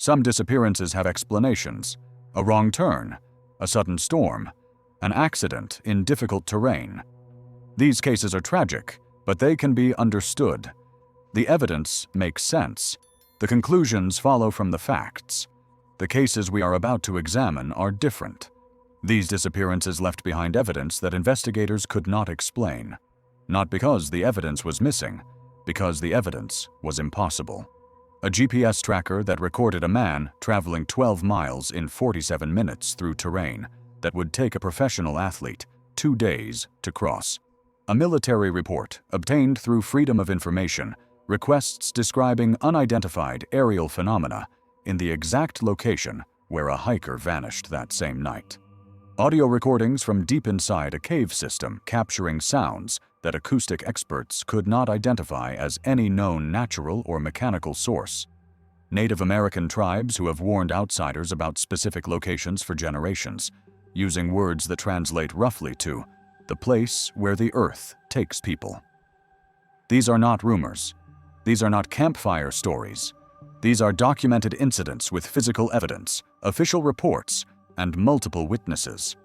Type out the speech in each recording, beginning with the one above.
Some disappearances have explanations: a wrong turn, a sudden storm, an accident in difficult terrain. These cases are tragic, but they can be understood. The evidence makes sense. The conclusions follow from the facts. The cases we are about to examine are different. These disappearances left behind evidence that investigators could not explain. Not because the evidence was missing, because the evidence was impossible. A GPS tracker that recorded a man traveling 12 miles in 47 minutes through terrain that would take a professional athlete 2 days to cross. A military report obtained through Freedom of Information requests describing unidentified aerial phenomena in the exact location where a hiker vanished that same night. Audio recordings from deep inside a cave system capturing sounds that acoustic experts could not identify as any known natural or mechanical source. Native American tribes who have warned outsiders about specific locations for generations, using words that translate roughly to the place where the earth takes people. These are not rumors. These are not campfire stories. These are documented incidents with physical evidence, official reports, and multiple witnesses.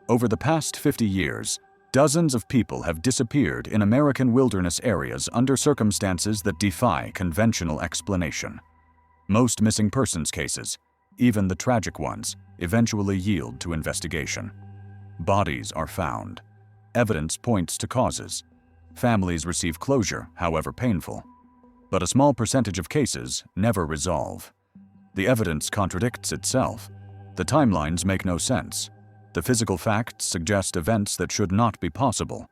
Over the past 50 years, dozens of people have disappeared in American wilderness areas under circumstances that defy conventional explanation. Most missing persons cases, even the tragic ones, eventually yield to investigation. Bodies are found. Evidence points to causes. Families receive closure, however painful. But a small percentage of cases never resolve. The evidence contradicts itself. The timelines make no sense. The physical facts suggest events that should not be possible.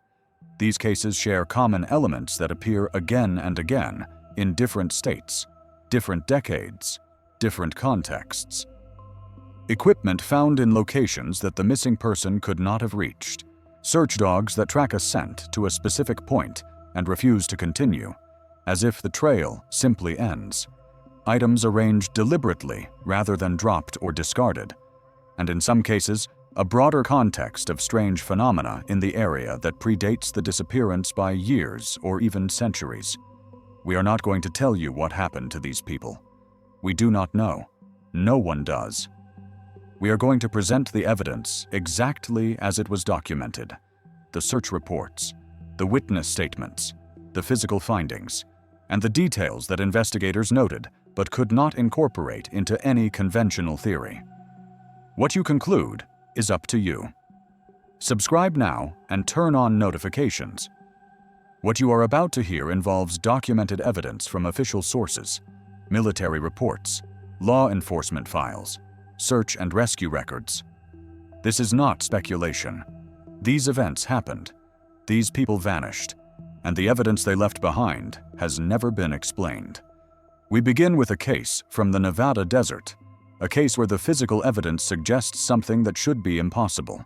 These cases share common elements that appear again and again in different states, different decades, different contexts. Equipment found in locations that the missing person could not have reached. Search dogs that track a scent to a specific point and refuse to continue, as if the trail simply ends. Items arranged deliberately rather than dropped or discarded. And in some cases, a broader context of strange phenomena in the area that predates the disappearance by years or even centuries. We are not going to tell you what happened to these people. We do not know. No one does. We are going to present the evidence exactly as it was documented. The search reports, the witness statements, the physical findings, and the details that investigators noted but could not incorporate into any conventional theory. What you conclude is up to you. Subscribe now and turn on notifications. What you are about to hear involves documented evidence from official sources, military reports, law enforcement files, search and rescue records. This is not speculation. These events happened. These people vanished, and the evidence they left behind has never been explained. We begin with a case from the Nevada desert, a case where the physical evidence suggests something that should be impossible.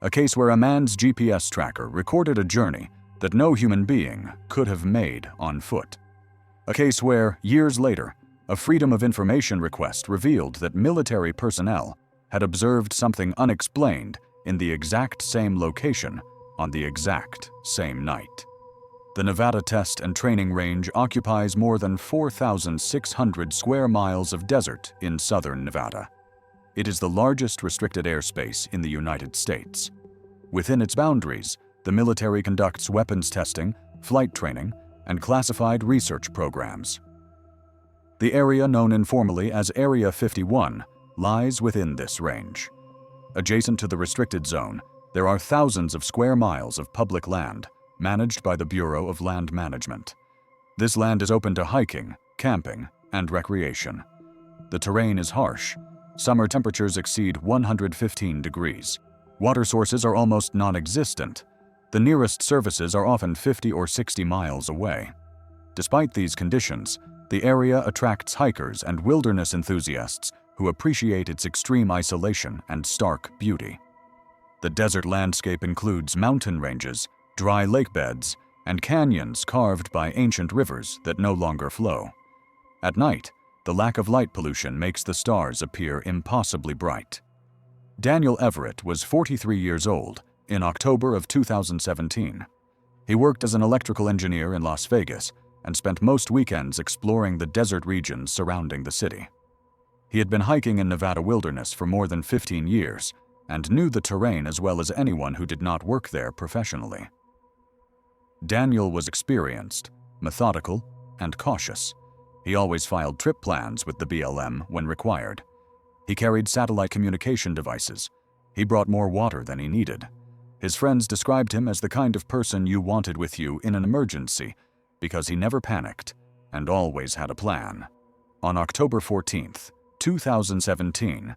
A case where a man's GPS tracker recorded a journey that no human being could have made on foot. A case where, years later, a Freedom of Information request revealed that military personnel had observed something unexplained in the exact same location on the exact same night. The Nevada Test and Training Range occupies more than 4,600 square miles of desert in southern Nevada. It is the largest restricted airspace in the United States. Within its boundaries, the military conducts weapons testing, flight training, and classified research programs. The area known informally as Area 51 lies within this range. Adjacent to the restricted zone, there are thousands of square miles of public land managed by the Bureau of Land Management. This land is open to hiking, camping, and recreation. The terrain is harsh. Summer temperatures exceed 115 degrees. Water sources are almost non-existent. The nearest services are often 50 or 60 miles away. Despite these conditions, the area attracts hikers and wilderness enthusiasts who appreciate its extreme isolation and stark beauty. The desert landscape includes mountain ranges, dry lake beds, and canyons carved by ancient rivers that no longer flow. At night, the lack of light pollution makes the stars appear impossibly bright. Daniel Everett was 43 years old in October of 2017. He worked as an electrical engineer in Las Vegas and spent most weekends exploring the desert regions surrounding the city. He had been hiking in Nevada wilderness for more than 15 years and knew the terrain as well as anyone who did not work there professionally. Daniel was experienced, methodical, and cautious. He always filed trip plans with the BLM when required. He carried satellite communication devices. He brought more water than he needed. His friends described him as the kind of person you wanted with you in an emergency because he never panicked and always had a plan. On October 14th, 2017,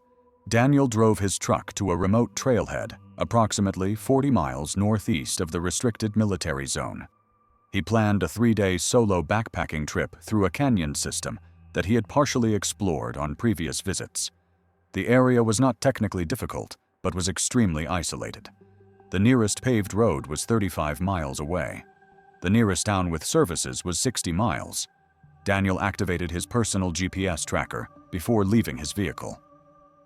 Daniel drove his truck to a remote trailhead approximately 40 miles northeast of the restricted military zone. He planned a 3-day solo backpacking trip through a canyon system that he had partially explored on previous visits. The area was not technically difficult, but was extremely isolated. The nearest paved road was 35 miles away. The nearest town with services was 60 miles. Daniel activated his personal GPS tracker before leaving his vehicle.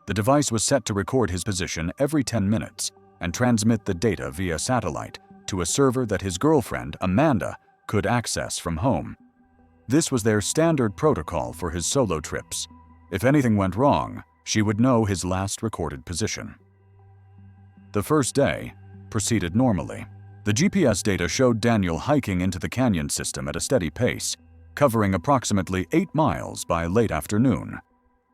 The device was set to record his position every 10 minutes and transmit the data via satellite to a server that his girlfriend, Amanda, could access from home. This was their standard protocol for his solo trips. If anything went wrong, she would know his last recorded position. The first day proceeded normally. The GPS data showed Daniel hiking into the canyon system at a steady pace, covering approximately 8 miles by late afternoon.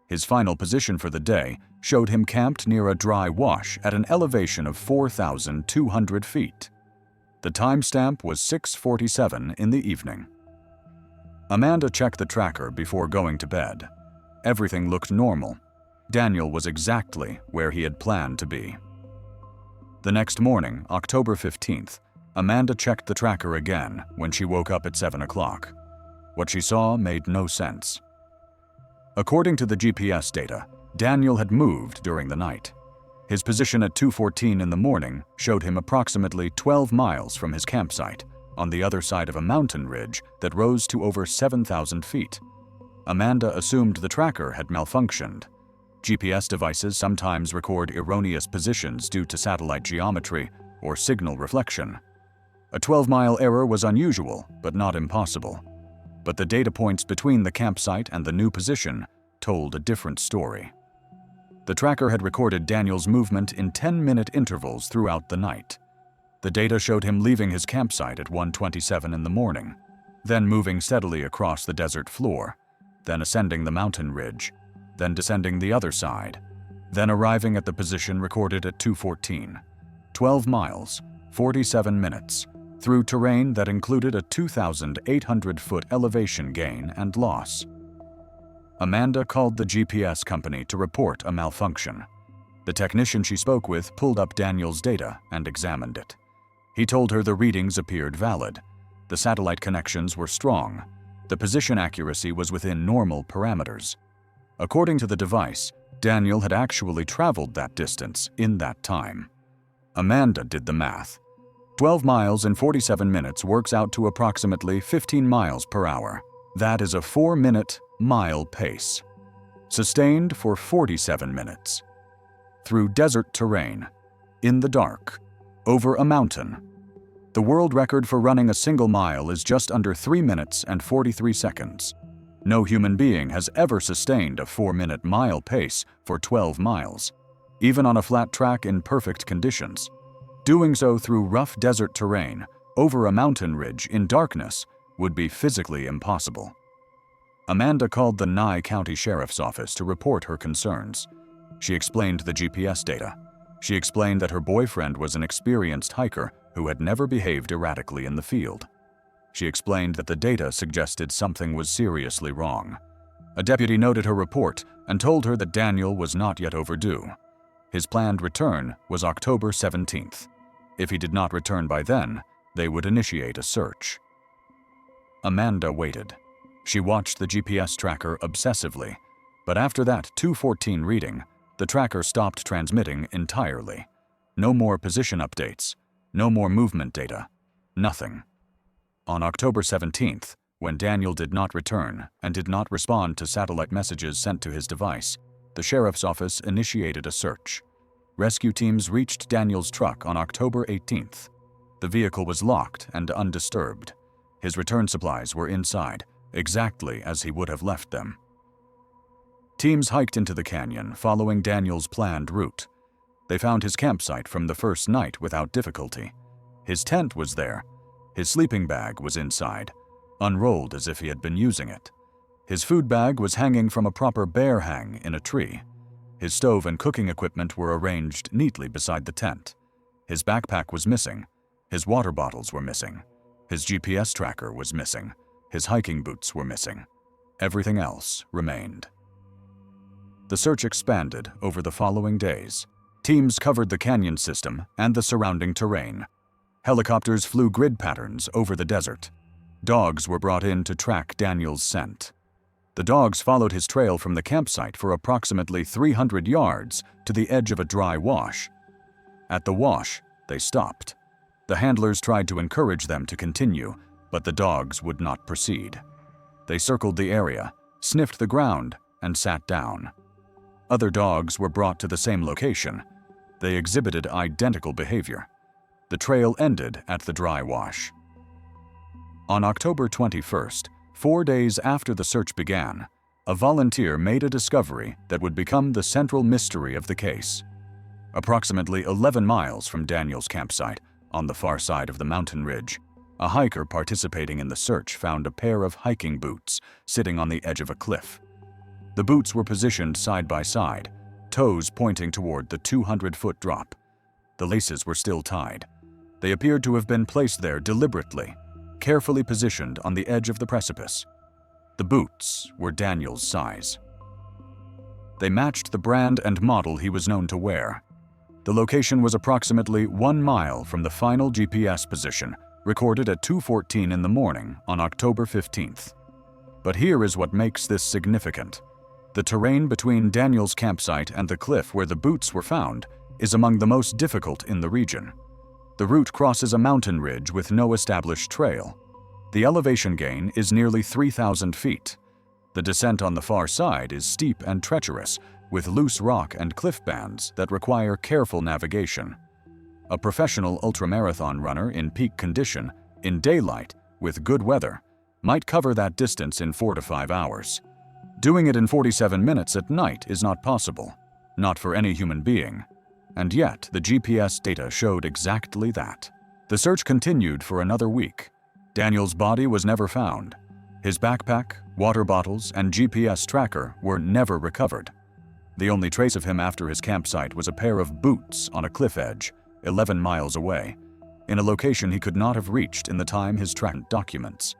His final position for the day showed him camped near a dry wash at an elevation of 4,200 feet. The timestamp was 6:47 in the evening. Amanda checked the tracker before going to bed. Everything looked normal. Daniel was exactly where he had planned to be. The next morning, October 15th, Amanda checked the tracker again when she woke up at 7 o'clock. What she saw made no sense. According to the GPS data, Daniel had moved during the night. His position at 2:14 in the morning showed him approximately 12 miles from his campsite, on the other side of a mountain ridge that rose to over 7,000 feet. Amanda assumed the tracker had malfunctioned. GPS devices sometimes record erroneous positions due to satellite geometry or signal reflection. A 12-mile error was unusual, but not impossible. But the data points between the campsite and the new position told a different story. The tracker had recorded Daniel's movement in 10-minute intervals throughout the night. The data showed him leaving his campsite at 1:27 in the morning, then moving steadily across the desert floor, then ascending the mountain ridge, then descending the other side, then arriving at the position recorded at 2:14. 12 miles, 47 minutes, through terrain that included a 2,800-foot elevation gain and loss. Amanda called the GPS company to report a malfunction. The technician she spoke with pulled up Daniel's data and examined it. He told her the readings appeared valid. The satellite connections were strong. The position accuracy was within normal parameters. According to the device, Daniel had actually traveled that distance in that time. Amanda did the math. 12 miles in 47 minutes works out to approximately 15 miles per hour. That is a 4-minute mile pace. Sustained for 47 minutes. Through desert terrain, in the dark, over a mountain. The world record for running a single mile is just under 3 minutes and 43 seconds. No human being has ever sustained a 4-minute mile pace for 12 miles, even on a flat track in perfect conditions. Doing so through rough desert terrain, over a mountain ridge in darkness, would be physically impossible. Amanda called the Nye County Sheriff's Office to report her concerns. She explained the GPS data. She explained that her boyfriend was an experienced hiker who had never behaved erratically in the field. She explained that the data suggested something was seriously wrong. A deputy noted her report and told her that Daniel was not yet overdue. His planned return was October 17th. If he did not return by then, they would initiate a search. Amanda waited. She watched the GPS tracker obsessively, but after that 2:14 reading, the tracker stopped transmitting entirely. No more position updates, no more movement data, nothing. On October 17th, when Daniel did not return and did not respond to satellite messages sent to his device, the sheriff's office initiated a search. Rescue teams reached Daniel's truck on October 18th. The vehicle was locked and undisturbed. His return supplies were inside, exactly as he would have left them. Teams hiked into the canyon, following Daniel's planned route. They found his campsite from the first night without difficulty. His tent was there. His sleeping bag was inside, unrolled as if he had been using it. His food bag was hanging from a proper bear hang in a tree. His stove and cooking equipment were arranged neatly beside the tent. His backpack was missing. His water bottles were missing. His GPS tracker was missing. His hiking boots were missing. Everything else remained. The search expanded over the following days. Teams covered the canyon system and the surrounding terrain. Helicopters flew grid patterns over the desert. Dogs were brought in to track Daniel's scent. The dogs followed his trail from the campsite for approximately 300 yards to the edge of a dry wash. At the wash, they stopped. The handlers tried to encourage them to continue, but the dogs would not proceed. They circled the area, sniffed the ground, and sat down. Other dogs were brought to the same location. They exhibited identical behavior. The trail ended at the dry wash. On October 21st, 4 days after the search began, a volunteer made a discovery that would become the central mystery of the case. Approximately 11 miles from Daniel's campsite, on the far side of the mountain ridge, a hiker participating in the search found a pair of hiking boots sitting on the edge of a cliff. The boots were positioned side by side, toes pointing toward the 200-foot drop. The laces were still tied. They appeared to have been placed there deliberately, carefully positioned on the edge of the precipice. The boots were Daniel's size. They matched the brand and model he was known to wear. The location was approximately 1 mile from the final GPS position, recorded at 2:14 in the morning on October 15th. But here is what makes this significant. The terrain between Daniel's campsite and the cliff where the boots were found is among the most difficult in the region. The route crosses a mountain ridge with no established trail. The elevation gain is nearly 3,000 feet. The descent on the far side is steep and treacherous, with loose rock and cliff bands that require careful navigation. A professional ultramarathon runner in peak condition, in daylight, with good weather, might cover that distance in 4 to 5 hours. Doing it in 47 minutes at night is not possible, not for any human being. And yet, the GPS data showed exactly that. The search continued for another week. Daniel's body was never found. His backpack, water bottles, and GPS tracker were never recovered. The only trace of him after his campsite was a pair of boots on a cliff edge, 11 miles away, in a location he could not have reached in the time his track documents.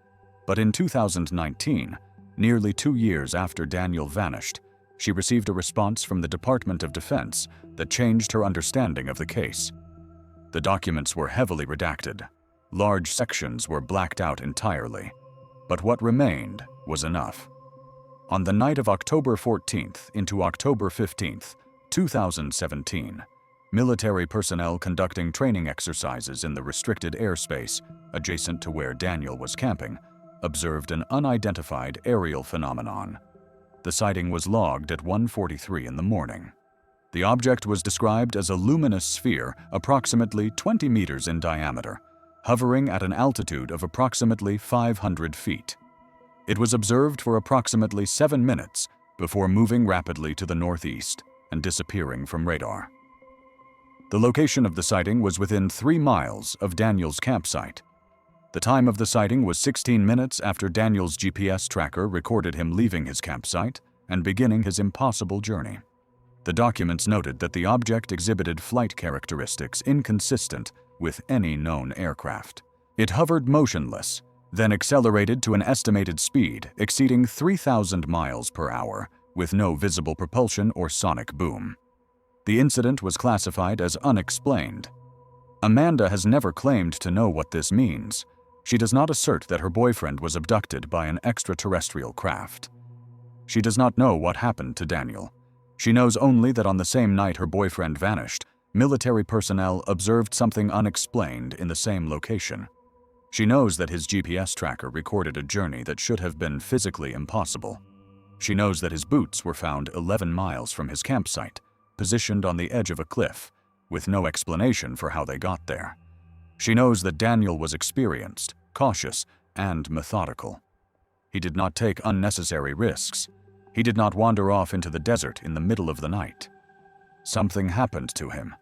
But in 2019, nearly 2 years after Daniel vanished, she received a response from the Department of Defense that changed her understanding of the case. The documents were heavily redacted. Large sections were blacked out entirely. But what remained was enough. On the night of October 14th into October 15th, 2017, military personnel conducting training exercises in the restricted airspace adjacent to where Daniel was camping observed an unidentified aerial phenomenon. The sighting was logged at 1:43 in the morning. The object was described as a luminous sphere approximately 20 meters in diameter, hovering at an altitude of approximately 500 feet. It was observed for approximately 7 minutes before moving rapidly to the northeast and disappearing from radar. The location of the sighting was within 3 miles of Daniel's campsite. The time of the sighting was 16 minutes after Daniel's GPS tracker recorded him leaving his campsite and beginning his impossible journey. The documents noted that the object exhibited flight characteristics inconsistent with any known aircraft. It hovered motionless, then accelerated to an estimated speed exceeding 3,000 miles per hour with no visible propulsion or sonic boom. The incident was classified as unexplained. Amanda has never claimed to know what this means. She does not assert that her boyfriend was abducted by an extraterrestrial craft. She does not know what happened to Daniel. She knows only that on the same night her boyfriend vanished, military personnel observed something unexplained in the same location. She knows that his GPS tracker recorded a journey that should have been physically impossible. She knows that his boots were found 11 miles from his campsite, positioned on the edge of a cliff, with no explanation for how they got there. She knows that Daniel was experienced, cautious, and methodical. He did not take unnecessary risks. He did not wander off into the desert in the middle of the night. Something happened to him,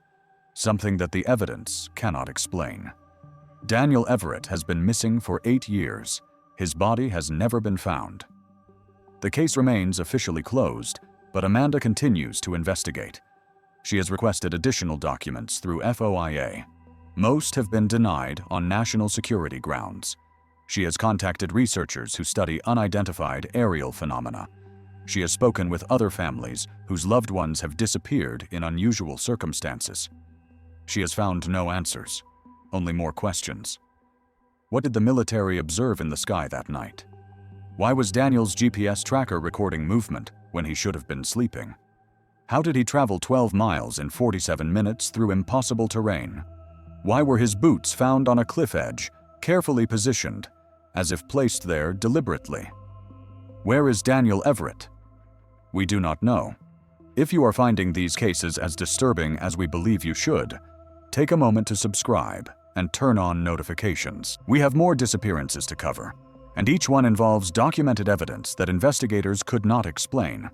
something that the evidence cannot explain. Daniel Everett has been missing for 8 years. His body has never been found. The case remains officially closed, but Amanda continues to investigate. She has requested additional documents through FOIA. Most have been denied on national security grounds. She has contacted researchers who study unidentified aerial phenomena. She has spoken with other families whose loved ones have disappeared in unusual circumstances. She has found no answers, only more questions. What did the military observe in the sky that night? Why was Daniel's GPS tracker recording movement when he should have been sleeping? How did he travel 12 miles in 47 minutes through impossible terrain? Why were his boots found on a cliff edge, carefully positioned, as if placed there deliberately? Where is Daniel Everett? We do not know. If you are finding these cases as disturbing as we believe you should, take a moment to subscribe and turn on notifications. We have more disappearances to cover, and each one involves documented evidence that investigators could not explain.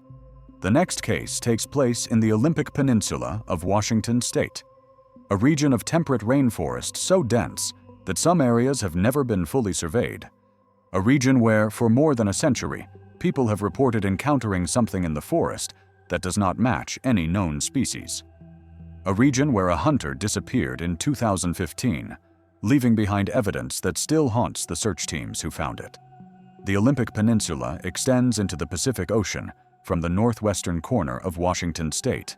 The next case takes place in the Olympic Peninsula of Washington State, a region of temperate rainforest so dense that some areas have never been fully surveyed. A region where, for more than a century, people have reported encountering something in the forest that does not match any known species. A region where a hunter disappeared in 2015, leaving behind evidence that still haunts the search teams who found it. The Olympic Peninsula extends into the Pacific Ocean from the northwestern corner of Washington State.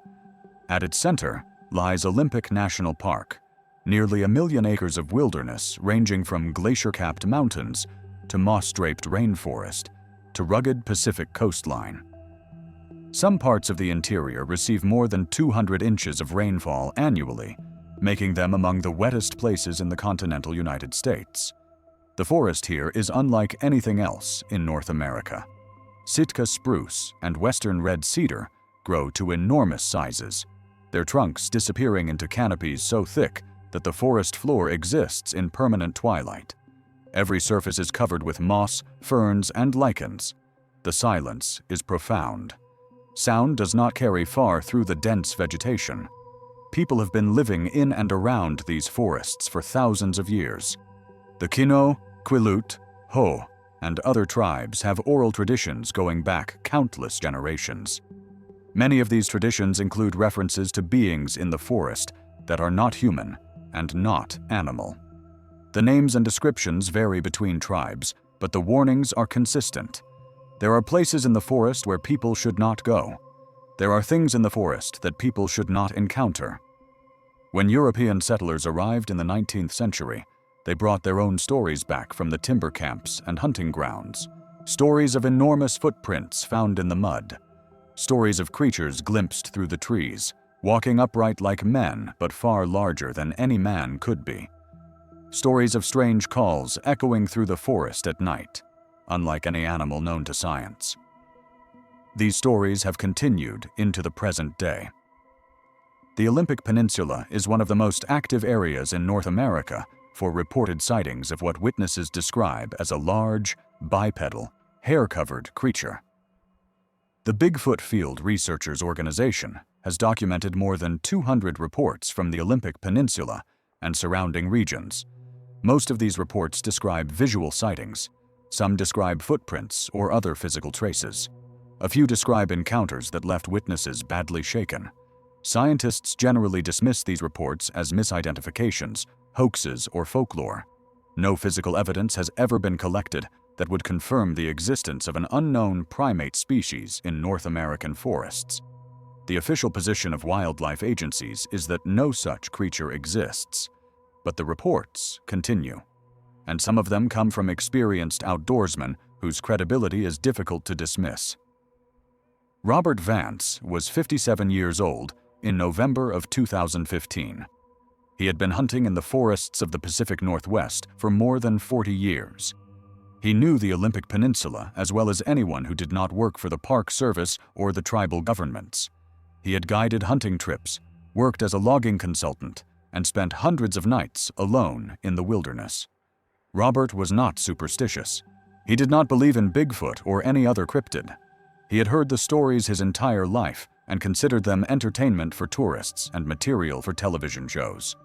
At its center lies Olympic National Park, nearly 1 million acres of wilderness ranging from glacier-capped mountains to moss-draped rainforest to rugged Pacific coastline. Some parts of the interior receive more than 200 inches of rainfall annually, making them among the wettest places in the continental United States. The forest here is unlike anything else in North America. Sitka spruce and western red cedar grow to enormous sizes, their trunks disappearing into canopies so thick that the forest floor exists in permanent twilight. Every surface is covered with moss, ferns, and lichens. The silence is profound. Sound does not carry far through the dense vegetation. People have been living in and around these forests for thousands of years. The Kino, Quileute, Ho, and other tribes have oral traditions going back countless generations. Many of these traditions include references to beings in the forest that are not human and not animal. The names and descriptions vary between tribes, but the warnings are consistent. There are places in the forest where people should not go. There are things in the forest that people should not encounter. When European settlers arrived in the 19th century, they brought their own stories back from the timber camps and hunting grounds. Stories of enormous footprints found in the mud. Stories of creatures glimpsed through the trees, walking upright like men but far larger than any man could be. Stories of strange calls echoing through the forest at night, unlike any animal known to science. These stories have continued into the present day. The Olympic Peninsula is one of the most active areas in North America for reported sightings of what witnesses describe as a large, bipedal, hair-covered creature. The Bigfoot Field Researchers Organization has documented more than 200 reports from the Olympic Peninsula and surrounding regions. Most of these reports describe visual sightings. Some describe footprints or other physical traces. A few describe encounters that left witnesses badly shaken. Scientists generally dismiss these reports as misidentifications, hoaxes, or folklore. No physical evidence has ever been collected that would confirm the existence of an unknown primate species in North American forests. The official position of wildlife agencies is that no such creature exists, but the reports continue, and some of them come from experienced outdoorsmen whose credibility is difficult to dismiss. Robert Vance was 57 years old in November of 2015. He had been hunting in the forests of the Pacific Northwest for more than 40 years. He knew the Olympic Peninsula as well as anyone who did not work for the Park Service or the tribal governments. He had guided hunting trips, worked as a logging consultant, and spent hundreds of nights alone in the wilderness. Robert was not superstitious. He did not believe in Bigfoot or any other cryptid. He had heard the stories his entire life and considered them entertainment for tourists and material for television shows.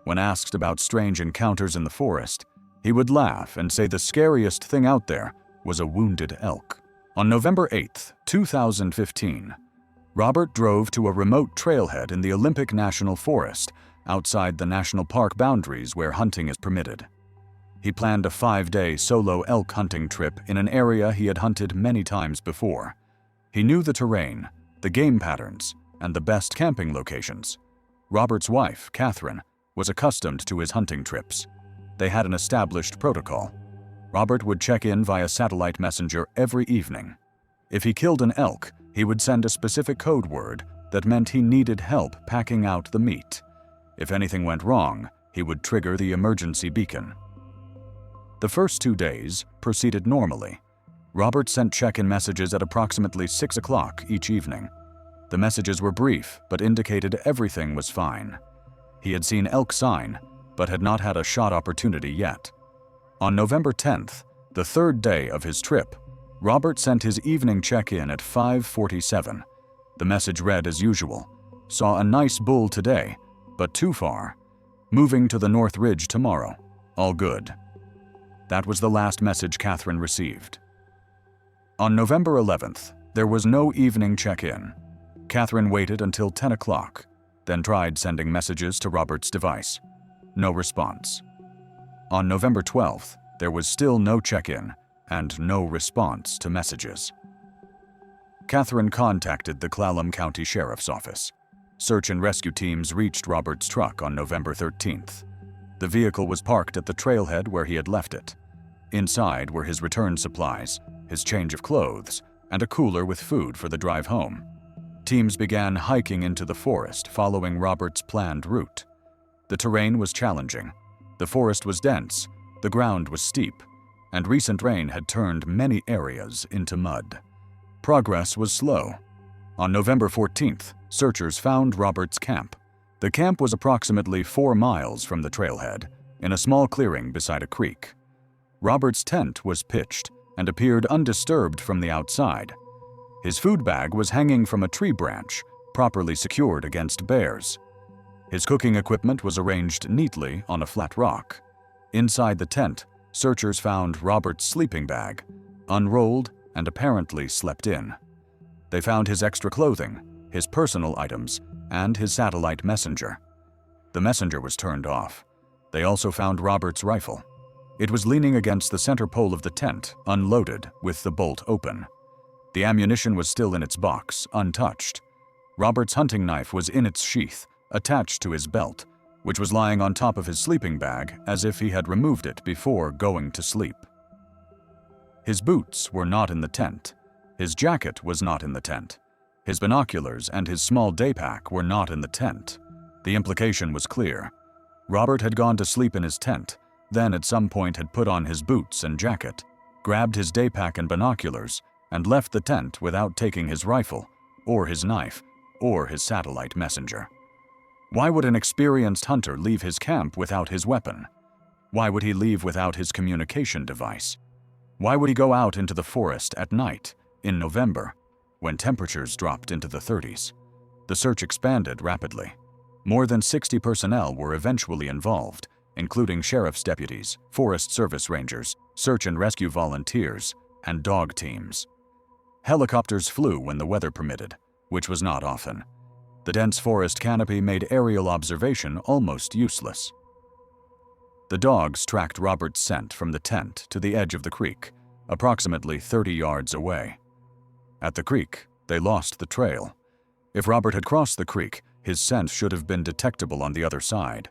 When asked about strange encounters in the forest, he would laugh and say the scariest thing out there was a wounded elk. On November 8, 2015, Robert drove to a remote trailhead in the Olympic National Forest outside the national park boundaries where hunting is permitted. He planned a 5-day solo elk hunting trip in an area he had hunted many times before. He knew the terrain, the game patterns, and the best camping locations. Robert's wife, Catherine, was accustomed to his hunting trips. They had an established protocol. Robert would check in via satellite messenger every evening. If he killed an elk, he would send a specific code word that meant he needed help packing out the meat. If anything went wrong, he would trigger the emergency beacon. The first 2 days proceeded normally. Robert sent check-in messages at approximately 6 o'clock each evening. The messages were brief, but indicated everything was fine. He had seen elk sign, but had not had a shot opportunity yet. On November 10th, the third day of his trip, Robert sent his evening check-in at 5:47. The message read as usual: "Saw a nice bull today, but too far. Moving to the North Ridge tomorrow. All good." That was the last message Catherine received. On November 11th, there was no evening check-in. Catherine waited until 10 o'clock, then tried sending messages to Robert's device. No response. On November 12th, there was still no check-in and no response to messages. Catherine contacted the Clallam County Sheriff's Office. Search and rescue teams reached Robert's truck on November 13th. The vehicle was parked at the trailhead where he had left it. Inside were his return supplies, his change of clothes, and a cooler with food for the drive home. Teams began hiking into the forest following Robert's planned route. The terrain was challenging. The forest was dense, the ground was steep, and recent rain had turned many areas into mud. Progress was slow. On November 14th, searchers found Robert's camp. The camp was approximately 4 miles from the trailhead, in a small clearing beside a creek. Robert's tent was pitched and appeared undisturbed from the outside. His food bag was hanging from a tree branch, properly secured against bears. His cooking equipment was arranged neatly on a flat rock. Inside the tent, searchers found Robert's sleeping bag, unrolled and apparently slept in. They found his extra clothing, his personal items, and his satellite messenger. The messenger was turned off. They also found Robert's rifle. It was leaning against the center pole of the tent, unloaded, with the bolt open. The ammunition was still in its box, untouched. Robert's hunting knife was in its sheath, attached to his belt, which was lying on top of his sleeping bag as if he had removed it before going to sleep. His boots were not in the tent. His jacket was not in the tent. His binoculars and his small day pack were not in the tent. The implication was clear. Robert had gone to sleep in his tent, then at some point had put on his boots and jacket, grabbed his day pack and binoculars, and left the tent without taking his rifle, or his knife, or his satellite messenger. Why would an experienced hunter leave his camp without his weapon? Why would he leave without his communication device? Why would he go out into the forest at night, in November, when temperatures dropped into the 30s? The search expanded rapidly. More than 60 personnel were eventually involved, including sheriff's deputies, Forest Service rangers, search and rescue volunteers, and dog teams. Helicopters flew when the weather permitted, which was not often. The dense forest canopy made aerial observation almost useless. The dogs tracked Robert's scent from the tent to the edge of the creek, approximately 30 yards away. At the creek, they lost the trail. If Robert had crossed the creek, his scent should have been detectable on the other side.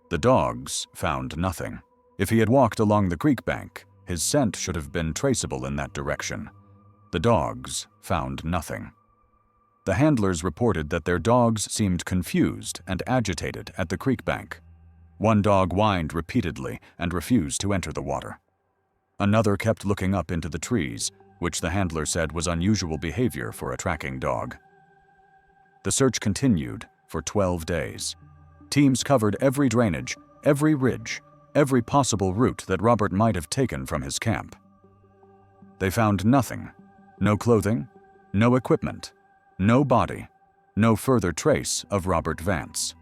The dogs found nothing. If he had walked along the creek bank, his scent should have been traceable in that direction. The dogs found nothing. The handlers reported that their dogs seemed confused and agitated at the creek bank. One dog whined repeatedly and refused to enter the water. Another kept looking up into the trees, which the handler said was unusual behavior for a tracking dog. The search continued for 12 days. Teams covered every drainage, every ridge, every possible route that Robert might have taken from his camp. They found nothing. No clothing, No equipment, no body, no further trace of Robert Vance.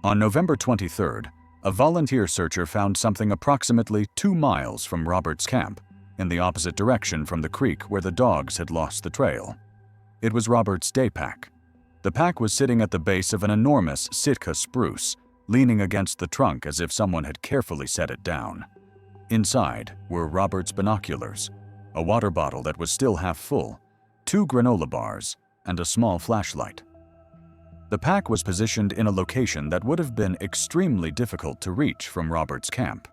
On November 23rd, a volunteer searcher found something approximately 2 miles from Robert's camp, in the opposite direction from the creek where the dogs had lost the trail. It was Robert's day pack. The pack was sitting at the base of an enormous Sitka spruce, leaning against the trunk as if someone had carefully set it down. Inside were Robert's binoculars, a water bottle that was still half full, 2 granola bars, and a small flashlight. The pack was positioned in a location that would have been extremely difficult to reach from Robert's camp.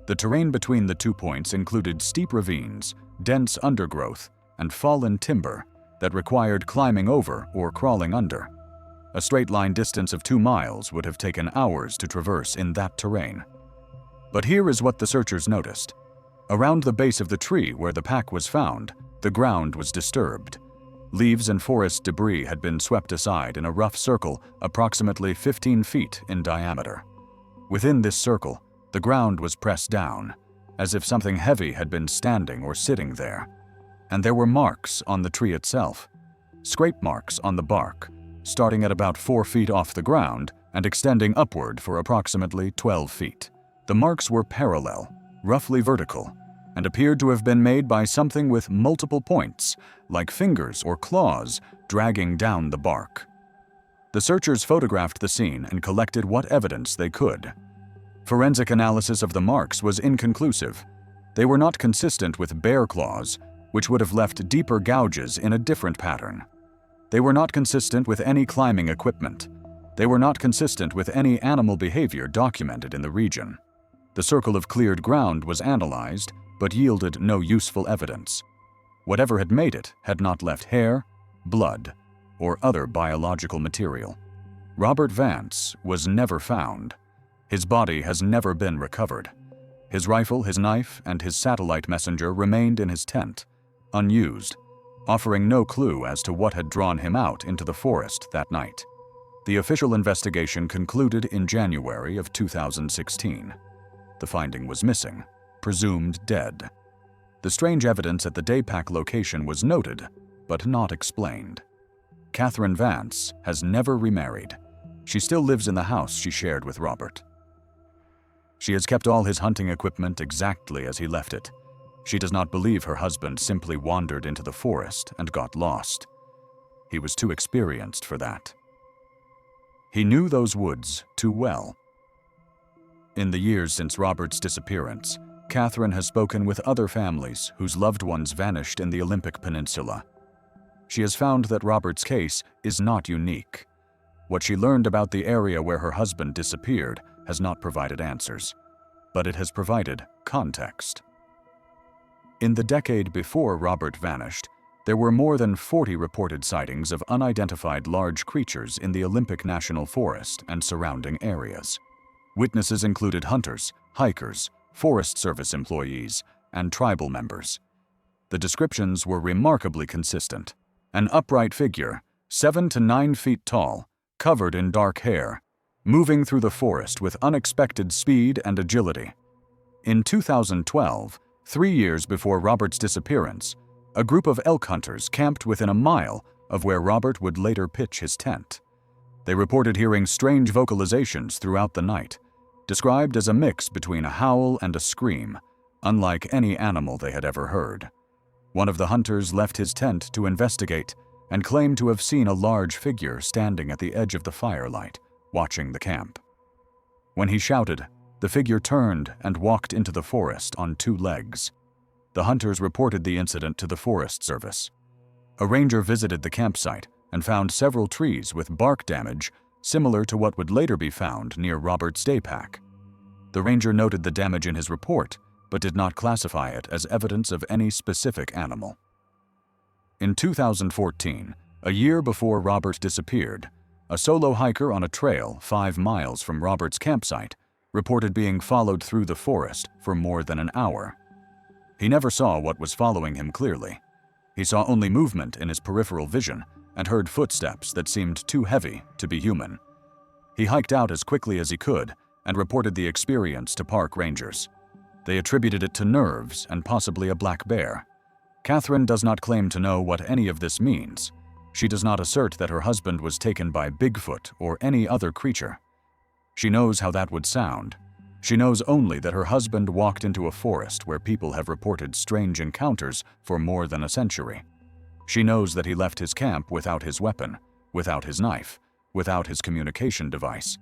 The terrain between the 2 points included steep ravines, dense undergrowth, and fallen timber that required climbing over or crawling under. A straight-line distance of 2 miles would have taken hours to traverse in that terrain. But here is what the searchers noticed. Around the base of the tree where the pack was found, the ground was disturbed. Leaves and forest debris had been swept aside in a rough circle approximately 15 feet in diameter. Within this circle, the ground was pressed down, as if something heavy had been standing or sitting there. And there were marks on the tree itself, scrape marks on the bark, starting at about 4 feet off the ground and extending upward for approximately 12 feet. The marks were parallel, roughly vertical, and appeared to have been made by something with multiple points, like fingers or claws, dragging down the bark. The searchers photographed the scene and collected what evidence they could. Forensic analysis of the marks was inconclusive. They were not consistent with bear claws, which would have left deeper gouges in a different pattern. They were not consistent with any climbing equipment. They were not consistent with any animal behavior documented in the region. The circle of cleared ground was analyzed, but yielded no useful evidence. Whatever had made it had not left hair, blood, or other biological material. Robert Vance was never found. His body has never been recovered. His rifle, his knife, and his satellite messenger remained in his tent, unused, offering no clue as to what had drawn him out into the forest that night. The official investigation concluded in January of 2016. The finding was missing, presumed dead. The strange evidence at the daypack location was noted, but not explained. Catherine Vance has never remarried. She still lives in the house she shared with Robert. She has kept all his hunting equipment exactly as he left it. She does not believe her husband simply wandered into the forest and got lost. He was too experienced for that. He knew those woods too well. In the years since Robert's disappearance, Catherine has spoken with other families whose loved ones vanished in the Olympic Peninsula. She has found that Robert's case is not unique. What she learned about the area where her husband disappeared has not provided answers, but it has provided context. In the decade before Robert vanished, there were more than 40 reported sightings of unidentified large creatures in the Olympic National Forest and surrounding areas. Witnesses included hunters, hikers, Forest Service employees, and tribal members. The descriptions were remarkably consistent. An upright figure, 7 to 9 feet tall, covered in dark hair, moving through the forest with unexpected speed and agility. In 2012, 3 years before Robert's disappearance, a group of elk hunters camped within a mile of where Robert would later pitch his tent. They reported hearing strange vocalizations throughout the night, described as a mix between a howl and a scream, unlike any animal they had ever heard. One of the hunters left his tent to investigate and claimed to have seen a large figure standing at the edge of the firelight, watching the camp. When he shouted, the figure turned and walked into the forest on 2 legs. The hunters reported the incident to the Forest Service. A ranger visited the campsite and found several trees with bark damage similar to what would later be found near Robert's daypack. The ranger noted the damage in his report, but did not classify it as evidence of any specific animal. In 2014, a year before Robert disappeared, a solo hiker on a trail 5 miles from Robert's campsite reported being followed through the forest for more than an hour. He never saw what was following him clearly. He saw only movement in his peripheral vision and heard footsteps that seemed too heavy to be human. He hiked out as quickly as he could and reported the experience to park rangers. They attributed it to nerves and possibly a black bear. Catherine does not claim to know what any of this means. She does not assert that her husband was taken by Bigfoot or any other creature. She knows how that would sound. She knows only that her husband walked into a forest where people have reported strange encounters for more than a century. She knows that he left his camp without his weapon, without his knife, without his communication device.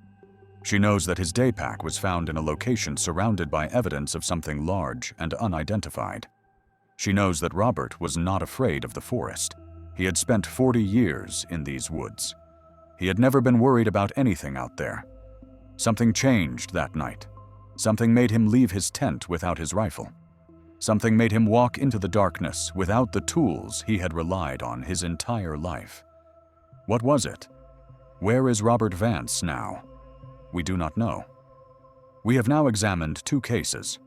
She knows that his day pack was found in a location surrounded by evidence of something large and unidentified. She knows that Robert was not afraid of the forest. He had spent 40 years in these woods. He had never been worried about anything out there. Something changed that night. Something made him leave his tent without his rifle. Something made him walk into the darkness without the tools he had relied on his entire life. What was it? Where is Robert Vance now? We do not know. We have now examined two cases.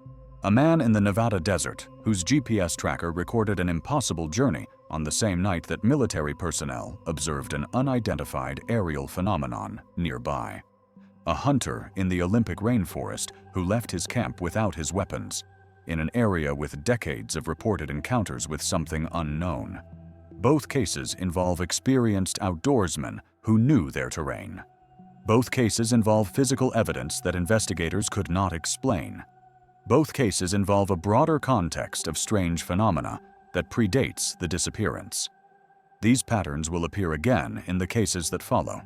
A man in the Nevada desert whose GPS tracker recorded an impossible journey on the same night that military personnel observed an unidentified aerial phenomenon nearby. A hunter in the Olympic rainforest who left his camp without his weapons, in an area with decades of reported encounters with something unknown. Both cases involve experienced outdoorsmen who knew their terrain. Both cases involve physical evidence that investigators could not explain. Both cases involve a broader context of strange phenomena that predates the disappearance. These patterns will appear again in the cases that follow.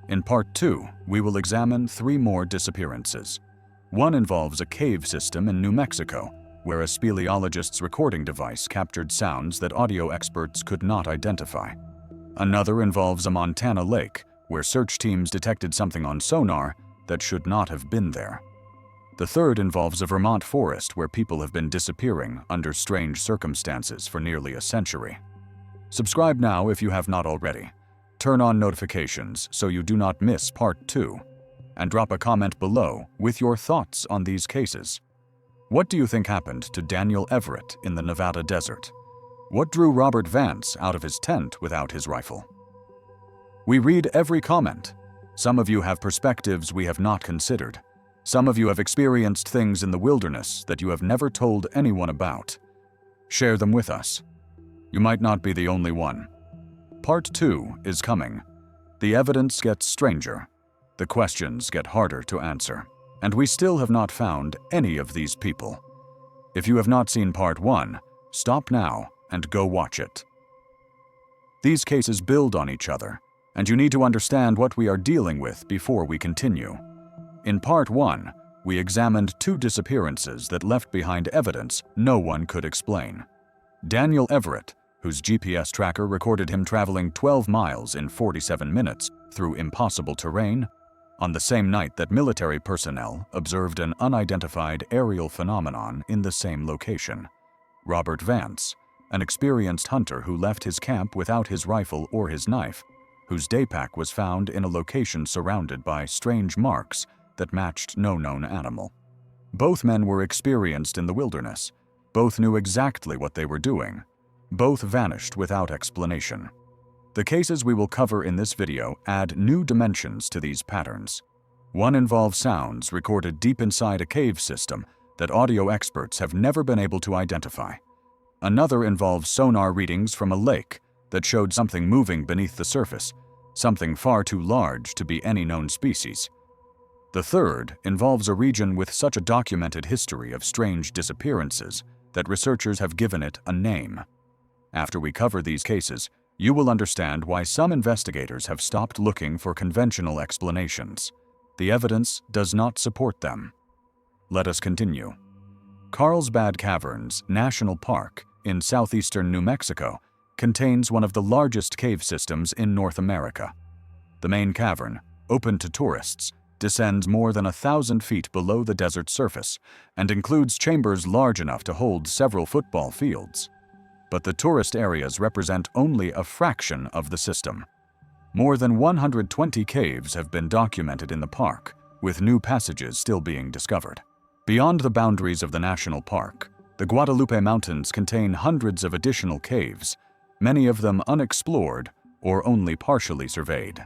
In Part 2, we will examine 3 more disappearances. One involves a cave system in New Mexico, where a speleologist's recording device captured sounds that audio experts could not identify. Another involves a Montana lake, where search teams detected something on sonar that should not have been there. The third involves a Vermont forest where people have been disappearing under strange circumstances for nearly a century. Subscribe now if you have not already. Turn on notifications so you do not miss Part 2, and drop a comment below with your thoughts on these cases. What do you think happened to Daniel Everett in the Nevada desert? What drew Robert Vance out of his tent without his rifle? We read every comment. Some of you have perspectives we have not considered. Some of you have experienced things in the wilderness that you have never told anyone about. Share them with us. You might not be the only one. Part 2 is coming. The evidence gets stranger. The questions get harder to answer. And we still have not found any of these people. If you have not seen Part 1, stop now and go watch it. These cases build on each other, and you need to understand what we are dealing with before we continue. In Part 1, we examined 2 disappearances that left behind evidence no one could explain. Daniel Everett, whose GPS tracker recorded him traveling 12 miles in 47 minutes through impossible terrain, on the same night that military personnel observed an unidentified aerial phenomenon in the same location. Robert Vance, an experienced hunter who left his camp without his rifle or his knife, whose day pack was found in a location surrounded by strange marks that matched no known animal. Both men were experienced in the wilderness. Both knew exactly what they were doing. Both vanished without explanation. The cases we will cover in this video add new dimensions to these patterns. One involves sounds recorded deep inside a cave system that audio experts have never been able to identify. Another involves sonar readings from a lake that showed something moving beneath the surface, something far too large to be any known species. The third involves a region with such a documented history of strange disappearances that researchers have given it a name. After we cover these cases, you will understand why some investigators have stopped looking for conventional explanations. The evidence does not support them. Let us continue. Carlsbad Caverns National Park in southeastern New Mexico contains one of the largest cave systems in North America. The main cavern, open to tourists, descends more than 1,000 feet below the desert surface and includes chambers large enough to hold several football fields. But the tourist areas represent only a fraction of the system. More than 120 caves have been documented in the park, with new passages still being discovered. Beyond the boundaries of the national park, the Guadalupe Mountains contain hundreds of additional caves, many of them unexplored or only partially surveyed.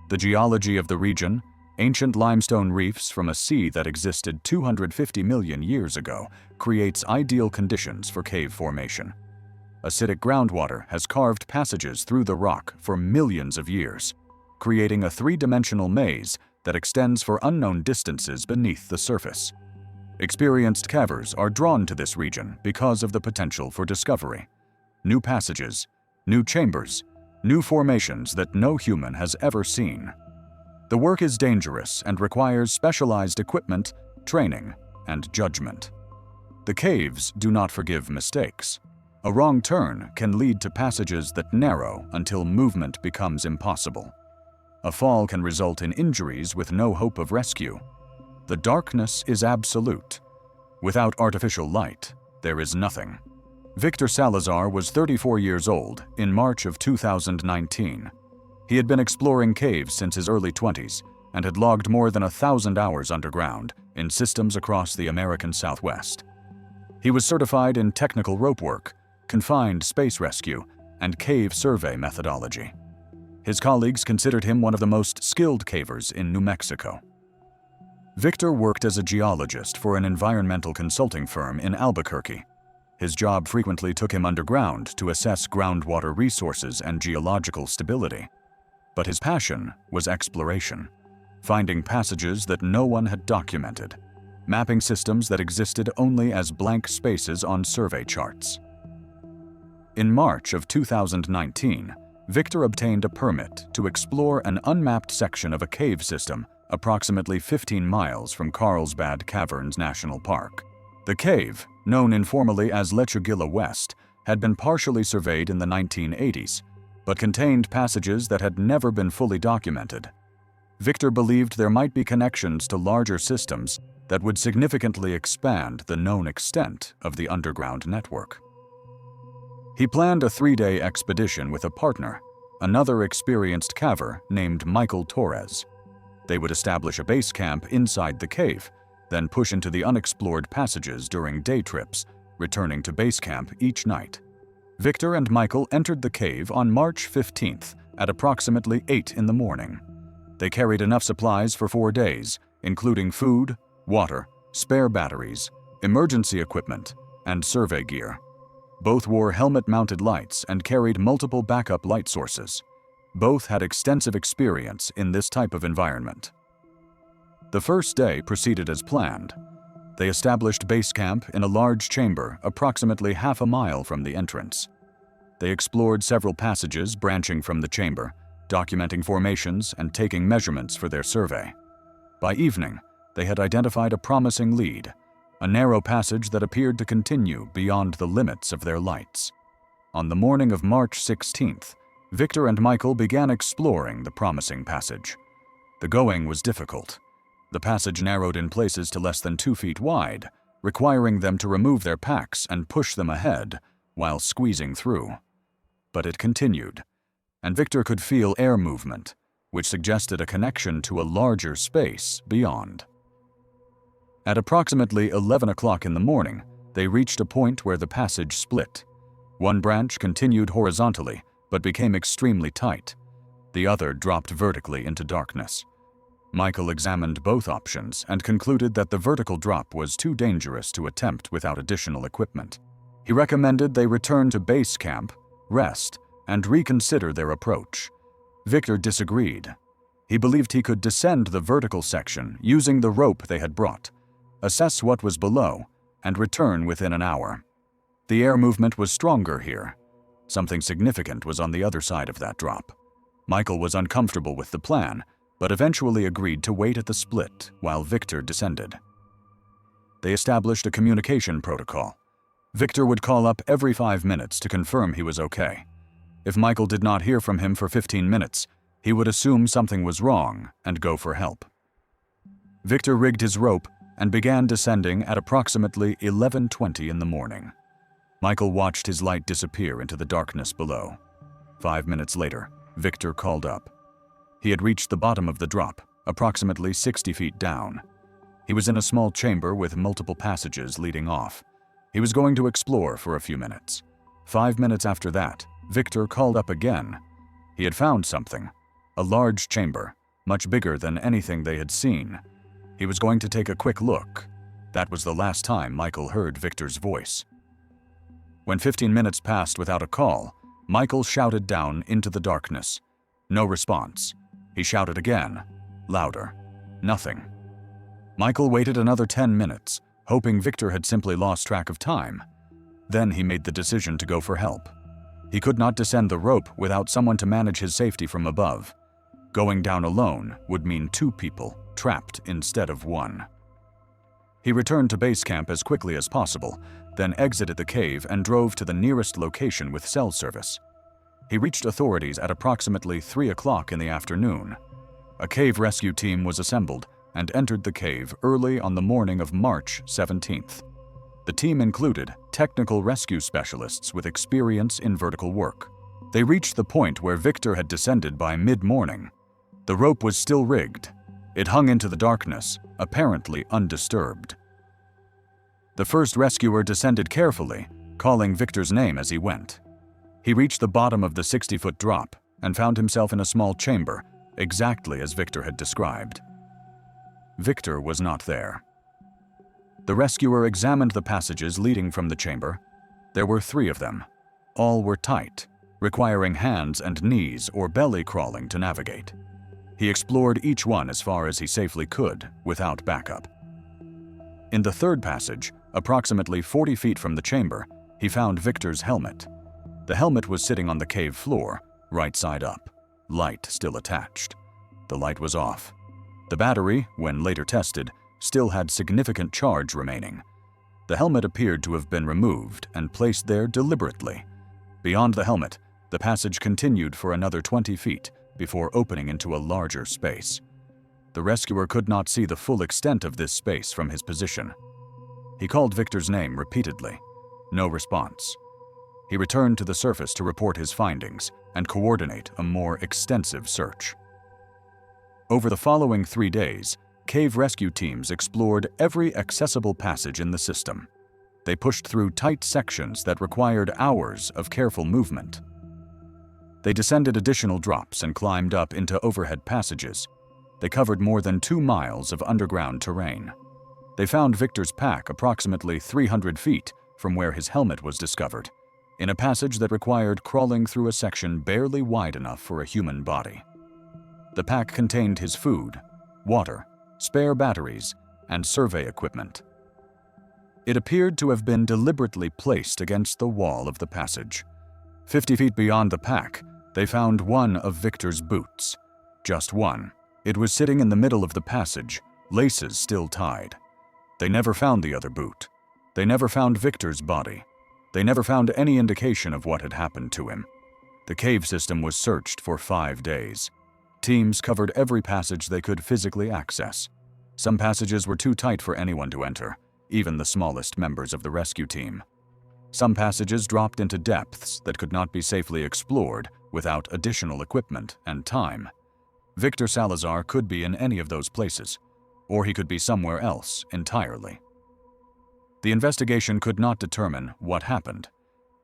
The geology of the region, ancient limestone reefs from a sea that existed 250 million years ago, creates ideal conditions for cave formation. Acidic groundwater has carved passages through the rock for millions of years, creating a three-dimensional maze that extends for unknown distances beneath the surface. Experienced cavers are drawn to this region because of the potential for discovery. New passages, new chambers, new formations that no human has ever seen. The work is dangerous and requires specialized equipment, training, and judgment. The caves do not forgive mistakes. A wrong turn can lead to passages that narrow until movement becomes impossible. A fall can result in injuries with no hope of rescue. The darkness is absolute. Without artificial light, there is nothing. Victor Salazar was 34 years old in March of 2019. He had been exploring caves since his early 20s and had logged more than 1,000 hours underground in systems across the American Southwest. He was certified in technical rope work, confined space rescue, and cave survey methodology. His colleagues considered him one of the most skilled cavers in New Mexico. Victor worked as a geologist for an environmental consulting firm in Albuquerque. His job frequently took him underground to assess groundwater resources and geological stability. But his passion was exploration, finding passages that no one had documented, mapping systems that existed only as blank spaces on survey charts. In March of 2019, Victor obtained a permit to explore an unmapped section of a cave system approximately 15 miles from Carlsbad Caverns National Park. The cave, known informally as Lechugilla West, had been partially surveyed in the 1980s, but contained passages that had never been fully documented. Victor believed there might be connections to larger systems that would significantly expand the known extent of the underground network. He planned a 3-day expedition with a partner, another experienced caver named Michael Torres. They would establish a base camp inside the cave, then push into the unexplored passages during day trips, returning to base camp each night. Victor and Michael entered the cave on March 15th at approximately 8 in the morning. They carried enough supplies for 4 days, including food, water, spare batteries, emergency equipment, and survey gear. Both wore helmet-mounted lights and carried multiple backup light sources. Both had extensive experience in this type of environment. The first day proceeded as planned. They established base camp in a large chamber approximately half a mile from the entrance. They explored several passages branching from the chamber, documenting formations and taking measurements for their survey. By evening, they had identified a promising lead, a narrow passage that appeared to continue beyond the limits of their lights. On the morning of March 16th, Victor and Michael began exploring the promising passage. The going was difficult. The passage narrowed in places to less than 2 feet wide, requiring them to remove their packs and push them ahead while squeezing through. But it continued, and Victor could feel air movement, which suggested a connection to a larger space beyond. At approximately 11 o'clock in the morning, they reached a point where the passage split. One branch continued horizontally, but became extremely tight. The other dropped vertically into darkness. Michael examined both options and concluded that the vertical drop was too dangerous to attempt without additional equipment. He recommended they return to base camp, rest, and reconsider their approach. Victor disagreed. He believed he could descend the vertical section using the rope they had brought, assess what was below, and return within an hour. The air movement was stronger here. Something significant was on the other side of that drop. Michael was uncomfortable with the plan, but eventually agreed to wait at the split while Victor descended. They established a communication protocol. Victor would call up every 5 minutes to confirm he was okay. If Michael did not hear from him for 15 minutes, he would assume something was wrong and go for help. Victor rigged his rope and began descending at approximately 11:20 in the morning. Michael watched his light disappear into the darkness below. 5 minutes later, Victor called up. He had reached the bottom of the drop, approximately 60 feet down. He was in a small chamber with multiple passages leading off. He was going to explore for a few minutes. 5 minutes after that, Victor called up again. He had found something, a large chamber, much bigger than anything they had seen. He was going to take a quick look. That was the last time Michael heard Victor's voice. When 15 minutes passed without a call, Michael shouted down into the darkness. No response. He shouted again, louder. Nothing. Michael waited another 10 minutes, hoping Victor had simply lost track of time. Then he made the decision to go for help. He could not descend the rope without someone to manage his safety from above. Going down alone would mean 2 people trapped instead of 1. He returned to base camp as quickly as possible, then exited the cave and drove to the nearest location with cell service. He reached authorities at approximately 3 o'clock in the afternoon. A cave rescue team was assembled and entered the cave early on the morning of March 17th. The team included technical rescue specialists with experience in vertical work. They reached the point where Victor had descended by mid-morning. The rope was still rigged. It hung into the darkness, apparently undisturbed. The first rescuer descended carefully, calling Victor's name as he went. He reached the bottom of the 60-foot drop and found himself in a small chamber, exactly as Victor had described. Victor was not there. The rescuer examined the passages leading from the chamber. There were 3 of them. All were tight, requiring hands and knees or belly crawling to navigate. He explored each one as far as he safely could, without backup. In the 3rd passage, approximately 40 feet from the chamber, he found Victor's helmet. The helmet was sitting on the cave floor, right side up, light still attached. The light was off. The battery, when later tested, still had significant charge remaining. The helmet appeared to have been removed and placed there deliberately. Beyond the helmet, the passage continued for another 20 feet before opening into a larger space. The rescuer could not see the full extent of this space from his position. He called Victor's name repeatedly. No response. He returned to the surface to report his findings and coordinate a more extensive search. Over the following 3 days, cave rescue teams explored every accessible passage in the system. They pushed through tight sections that required hours of careful movement. They descended additional drops and climbed up into overhead passages. They covered more than 2 miles of underground terrain. They found Victor's pack approximately 300 feet from where his helmet was discovered, in a passage that required crawling through a section barely wide enough for a human body. The pack contained his food, water, spare batteries, and survey equipment. It appeared to have been deliberately placed against the wall of the passage. 50 feet beyond the pack, they found one of Victor's boots. Just one. It was sitting in the middle of the passage, laces still tied. They never found the other boot. They never found Victor's body. They never found any indication of what had happened to him. The cave system was searched for 5 days. Teams covered every passage they could physically access. Some passages were too tight for anyone to enter, even the smallest members of the rescue team. Some passages dropped into depths that could not be safely explored without additional equipment and time. Victor Salazar could be in any of those places, or he could be somewhere else entirely. The investigation could not determine what happened.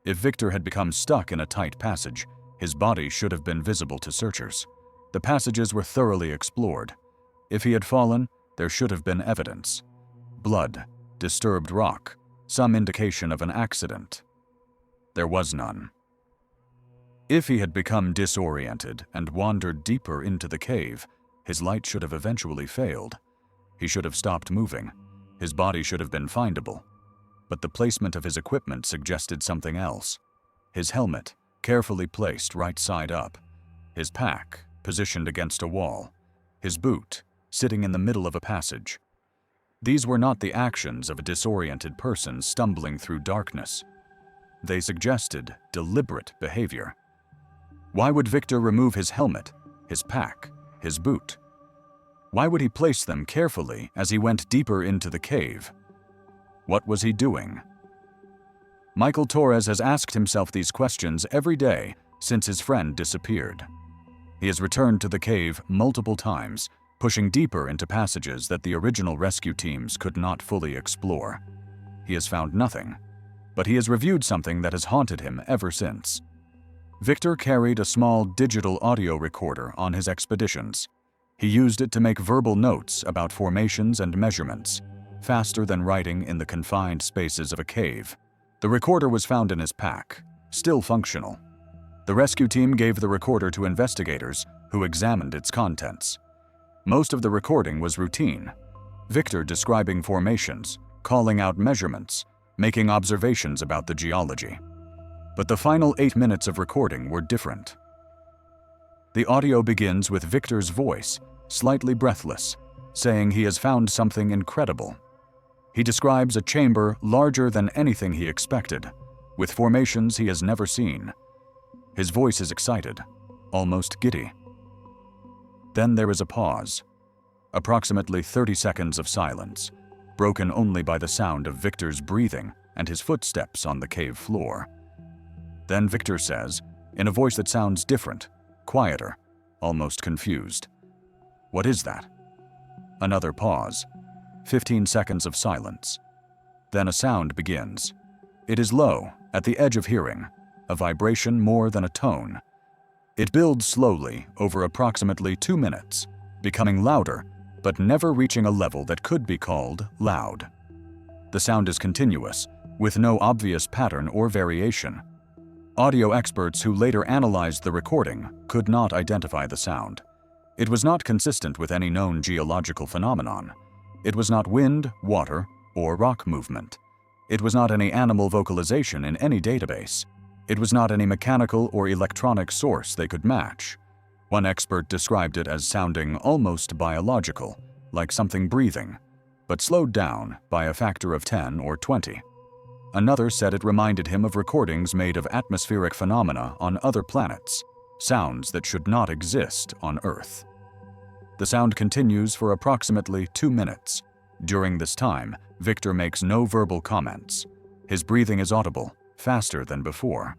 If Victor had become stuck in a tight passage, his body should have been visible to searchers. The passages were thoroughly explored. If he had fallen, there should have been evidence. Blood, disturbed rock, some indication of an accident. There was none. If he had become disoriented and wandered deeper into the cave, his light should have eventually failed. He should have stopped moving. His body should have been findable. But the placement of his equipment suggested something else. His helmet, carefully placed right side up. His pack, positioned against a wall. His boot, sitting in the middle of a passage. These were not the actions of a disoriented person stumbling through darkness. They suggested deliberate behavior. Why would Victor remove his helmet, his pack, his boot? Why would he place them carefully as he went deeper into the cave? What was he doing? Michael Torres has asked himself these questions every day since his friend disappeared. He has returned to the cave multiple times, pushing deeper into passages that the original rescue teams could not fully explore. He has found nothing, but he has reviewed something that has haunted him ever since. Victor carried a small digital audio recorder on his expeditions. He used it to make verbal notes about formations and measurements, faster than writing in the confined spaces of a cave. The The recorder was found in his pack, still functional. The rescue team gave the recorder to investigators who examined its contents. Most of the recording was routine. Victor describing formations, calling out measurements, making observations about the geology. But the final 8 minutes of recording were different. The audio begins with Victor's voice, slightly breathless, saying he has found something incredible. He describes a chamber larger than anything he expected, with formations he has never seen. His voice is excited, almost giddy. Then there is a pause, approximately 30 seconds of silence, broken only by the sound of Victor's breathing and his footsteps on the cave floor. Then Victor says, in a voice that sounds different, quieter, almost confused, "What is that?" Another pause, 15 seconds of silence. Then a sound begins. It is low, at the edge of hearing, a vibration more than a tone. It builds slowly over approximately 2 minutes, becoming louder, but never reaching a level that could be called loud. The sound is continuous, with no obvious pattern or variation. Audio experts who later analyzed the recording could not identify the sound. It was not consistent with any known geological phenomenon. It was not wind, water, or rock movement. It was not any animal vocalization in any database. It was not any mechanical or electronic source they could match. One expert described it as sounding almost biological, like something breathing, but slowed down by a factor of 10 or 20. Another said it reminded him of recordings made of atmospheric phenomena on other planets, sounds that should not exist on Earth. The sound continues for approximately 2 minutes. During this time, Victor makes no verbal comments. His breathing is audible, faster than before.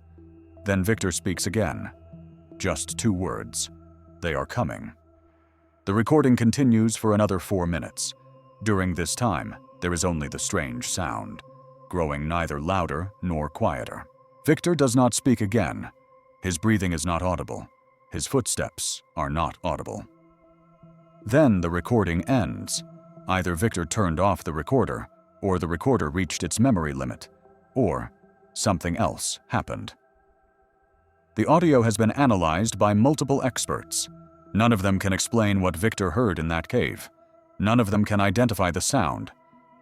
Then Victor speaks again. Just 2 words. They are coming. The recording continues for another 4 minutes. During this time, there is only the strange sound, growing neither louder nor quieter. Victor does not speak again. His breathing is not audible. His footsteps are not audible. Then the recording ends. Either Victor turned off the recorder, or the recorder reached its memory limit, or something else happened. The audio has been analyzed by multiple experts. None of them can explain what Victor heard in that cave. None of them can identify the sound.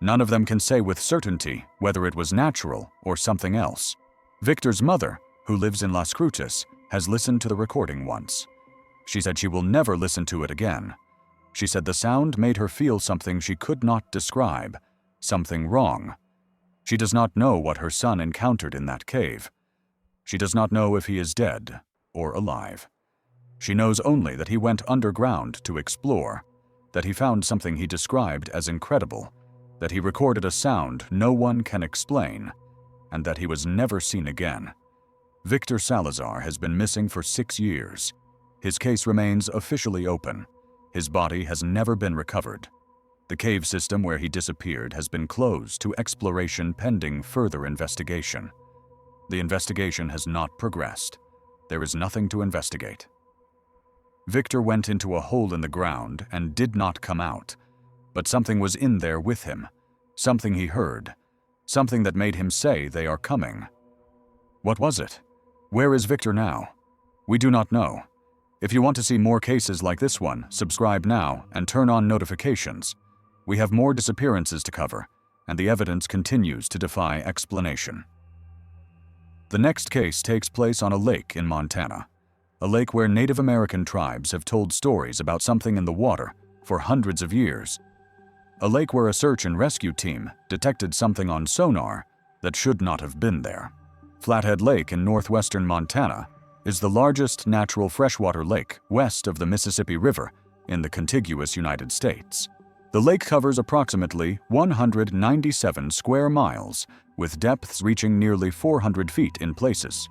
None of them can say with certainty whether it was natural or something else. Victor's mother, who lives in Las Cruces, has listened to the recording once. She said she will never listen to it again. She said the sound made her feel something she could not describe, something wrong. She does not know what her son encountered in that cave. She does not know if he is dead or alive. She knows only that he went underground to explore, that he found something he described as incredible, that he recorded a sound no one can explain, and that he was never seen again. Victor Salazar has been missing for 6 years. His case remains officially open. His body has never been recovered. The cave system where he disappeared has been closed to exploration pending further investigation. The investigation has not progressed. There is nothing to investigate. Victor went into a hole in the ground and did not come out, but something was in there with him, something he heard, something that made him say they are coming. What was it? Where is Victor now? We do not know. If you want to see more cases like this one, subscribe now and turn on notifications. We have more disappearances to cover, and the evidence continues to defy explanation. The next case takes place on a lake in Montana, a lake where Native American tribes have told stories about something in the water for hundreds of years. A lake where a search and rescue team detected something on sonar that should not have been there. Flathead Lake in northwestern Montana is the largest natural freshwater lake west of the Mississippi River in the contiguous United States. The lake covers approximately 197 square miles, with depths reaching nearly 400 feet in places.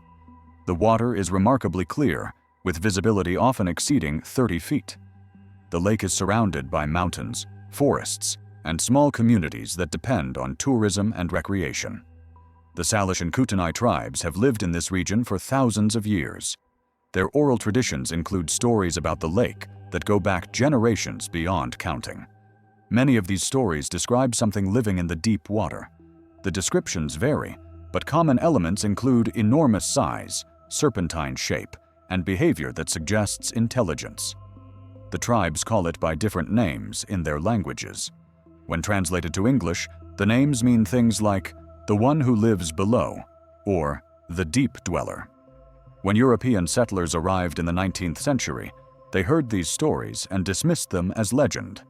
The water is remarkably clear, with visibility often exceeding 30 feet. The lake is surrounded by mountains, forests, and small communities that depend on tourism and recreation. The Salish and Kootenai tribes have lived in this region for thousands of years. Their oral traditions include stories about the lake that go back generations beyond counting. Many of these stories describe something living in the deep water. The descriptions vary, but common elements include enormous size, serpentine shape, and behavior that suggests intelligence. The tribes call it by different names in their languages. When translated to English, the names mean things like the one who lives below or the deep dweller. When European settlers arrived in the 19th century, they heard these stories and dismissed them as legend.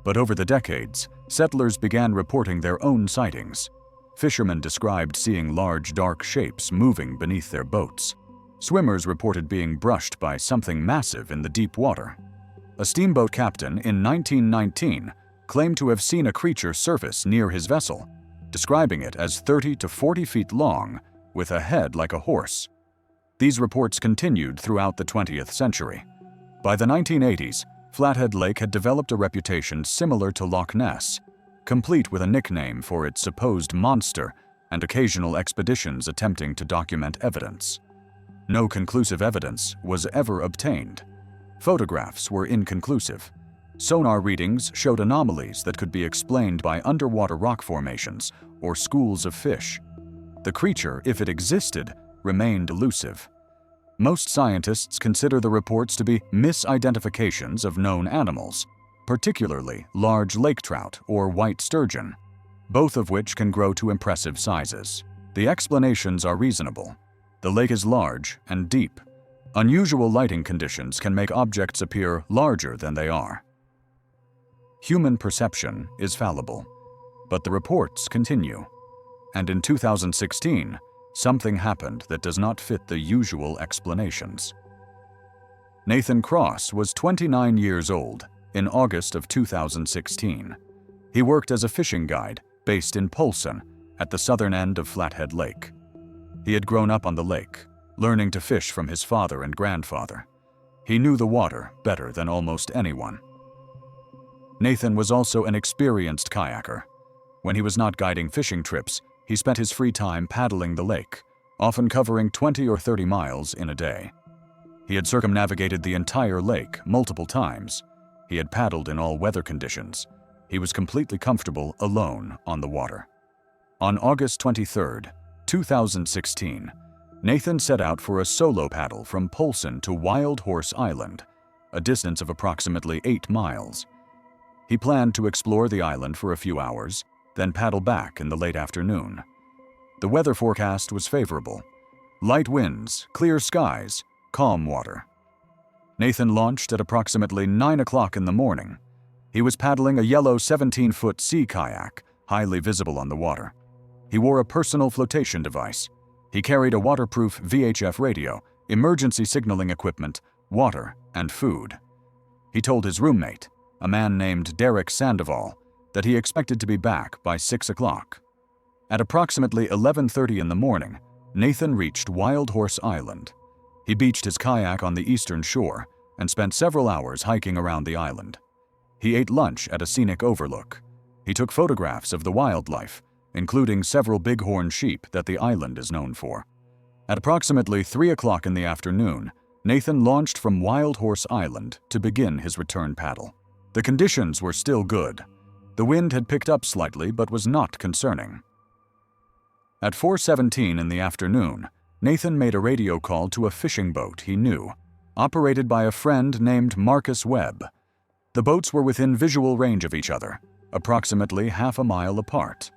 But over the decades, settlers began reporting their own sightings. Fishermen described seeing large dark shapes moving beneath their boats. Swimmers reported being brushed by something massive in the deep water. A steamboat captain in 1919 claimed to have seen a creature surface near his vessel, describing it as 30 to 40 feet long, with a head like a horse. These reports continued throughout the 20th century. By the 1980s, Flathead Lake had developed a reputation similar to Loch Ness, complete with a nickname for its supposed monster and occasional expeditions attempting to document evidence. No conclusive evidence was ever obtained. Photographs were inconclusive. Sonar readings showed anomalies that could be explained by underwater rock formations or schools of fish. The creature, if it existed, remained elusive. Most scientists consider the reports to be misidentifications of known animals, particularly large lake trout or white sturgeon, both of which can grow to impressive sizes. The explanations are reasonable. The lake is large and deep. Unusual lighting conditions can make objects appear larger than they are. Human perception is fallible, but the reports continue. And in 2016, something happened that does not fit the usual explanations. Nathan Cross was 29 years old in August of 2016. He worked as a fishing guide based in Polson at the southern end of Flathead Lake. He had grown up on the lake, learning to fish from his father and grandfather. He knew the water better than almost anyone. Nathan was also an experienced kayaker. When he was not guiding fishing trips, he spent his free time paddling the lake, often covering 20 or 30 miles in a day. He had circumnavigated the entire lake multiple times. He had paddled in all weather conditions. He was completely comfortable alone on the water. On August 23, 2016, Nathan set out for a solo paddle from Polson to Wild Horse Island, a distance of approximately 8 miles. He planned to explore the island for a few hours, then paddle back in the late afternoon. The weather forecast was favorable. Light winds, clear skies, calm water. Nathan launched at approximately 9 o'clock in the morning. He was paddling a yellow 17-foot sea kayak, highly visible on the water. He wore a personal flotation device. He carried a waterproof VHF radio, emergency signaling equipment, water, and food. He told his roommate, a man named Derek Sandoval, that he expected to be back by 6 o'clock. At approximately 11:30 in the morning, Nathan reached Wild Horse Island. He beached his kayak on the eastern shore and spent several hours hiking around the island. He ate lunch at a scenic overlook. He took photographs of the wildlife, including several bighorn sheep that the island is known for. At approximately 3 o'clock in the afternoon, Nathan launched from Wild Horse Island to begin his return paddle. The conditions were still good. The wind had picked up slightly but was not concerning. At 4:17 in the afternoon, Nathan made a radio call to a fishing boat he knew, operated by a friend named Marcus Webb. The boats were within visual range of each other, approximately half a mile apart.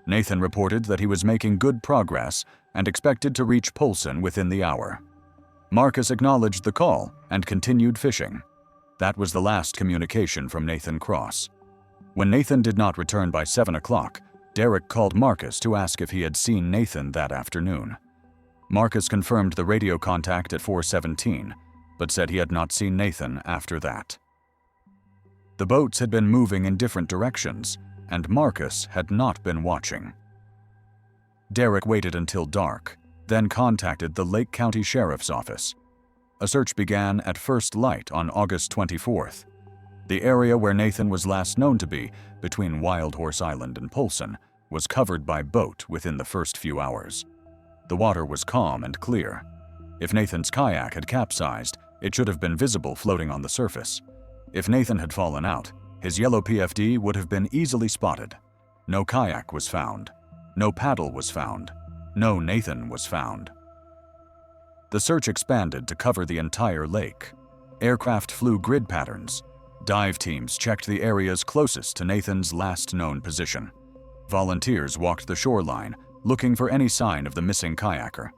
Nathan reported that he was making good progress and expected to reach Polson within the hour. Marcus acknowledged the call and continued fishing. That was the last communication from Nathan Cross. When Nathan did not return by 7 o'clock, Derek called Marcus to ask if he had seen Nathan that afternoon. Marcus confirmed the radio contact at 4:17, but said he had not seen Nathan after that. The boats had been moving in different directions, and Marcus had not been watching. Derek waited until dark, then contacted the Lake County Sheriff's Office. A search began at first light on August 24th. The area where Nathan was last known to be, between Wild Horse Island and Polson, was covered by boat within the first few hours. The water was calm and clear. If Nathan's kayak had capsized, it should have been visible floating on the surface. If Nathan had fallen out, his yellow PFD would have been easily spotted. No kayak was found. No paddle was found. no Nathan was found. The search expanded to cover the entire lake. Aircraft flew grid patterns. Dive teams checked the areas closest to Nathan's last known position. Volunteers walked the shoreline, looking for any sign of the missing kayaker.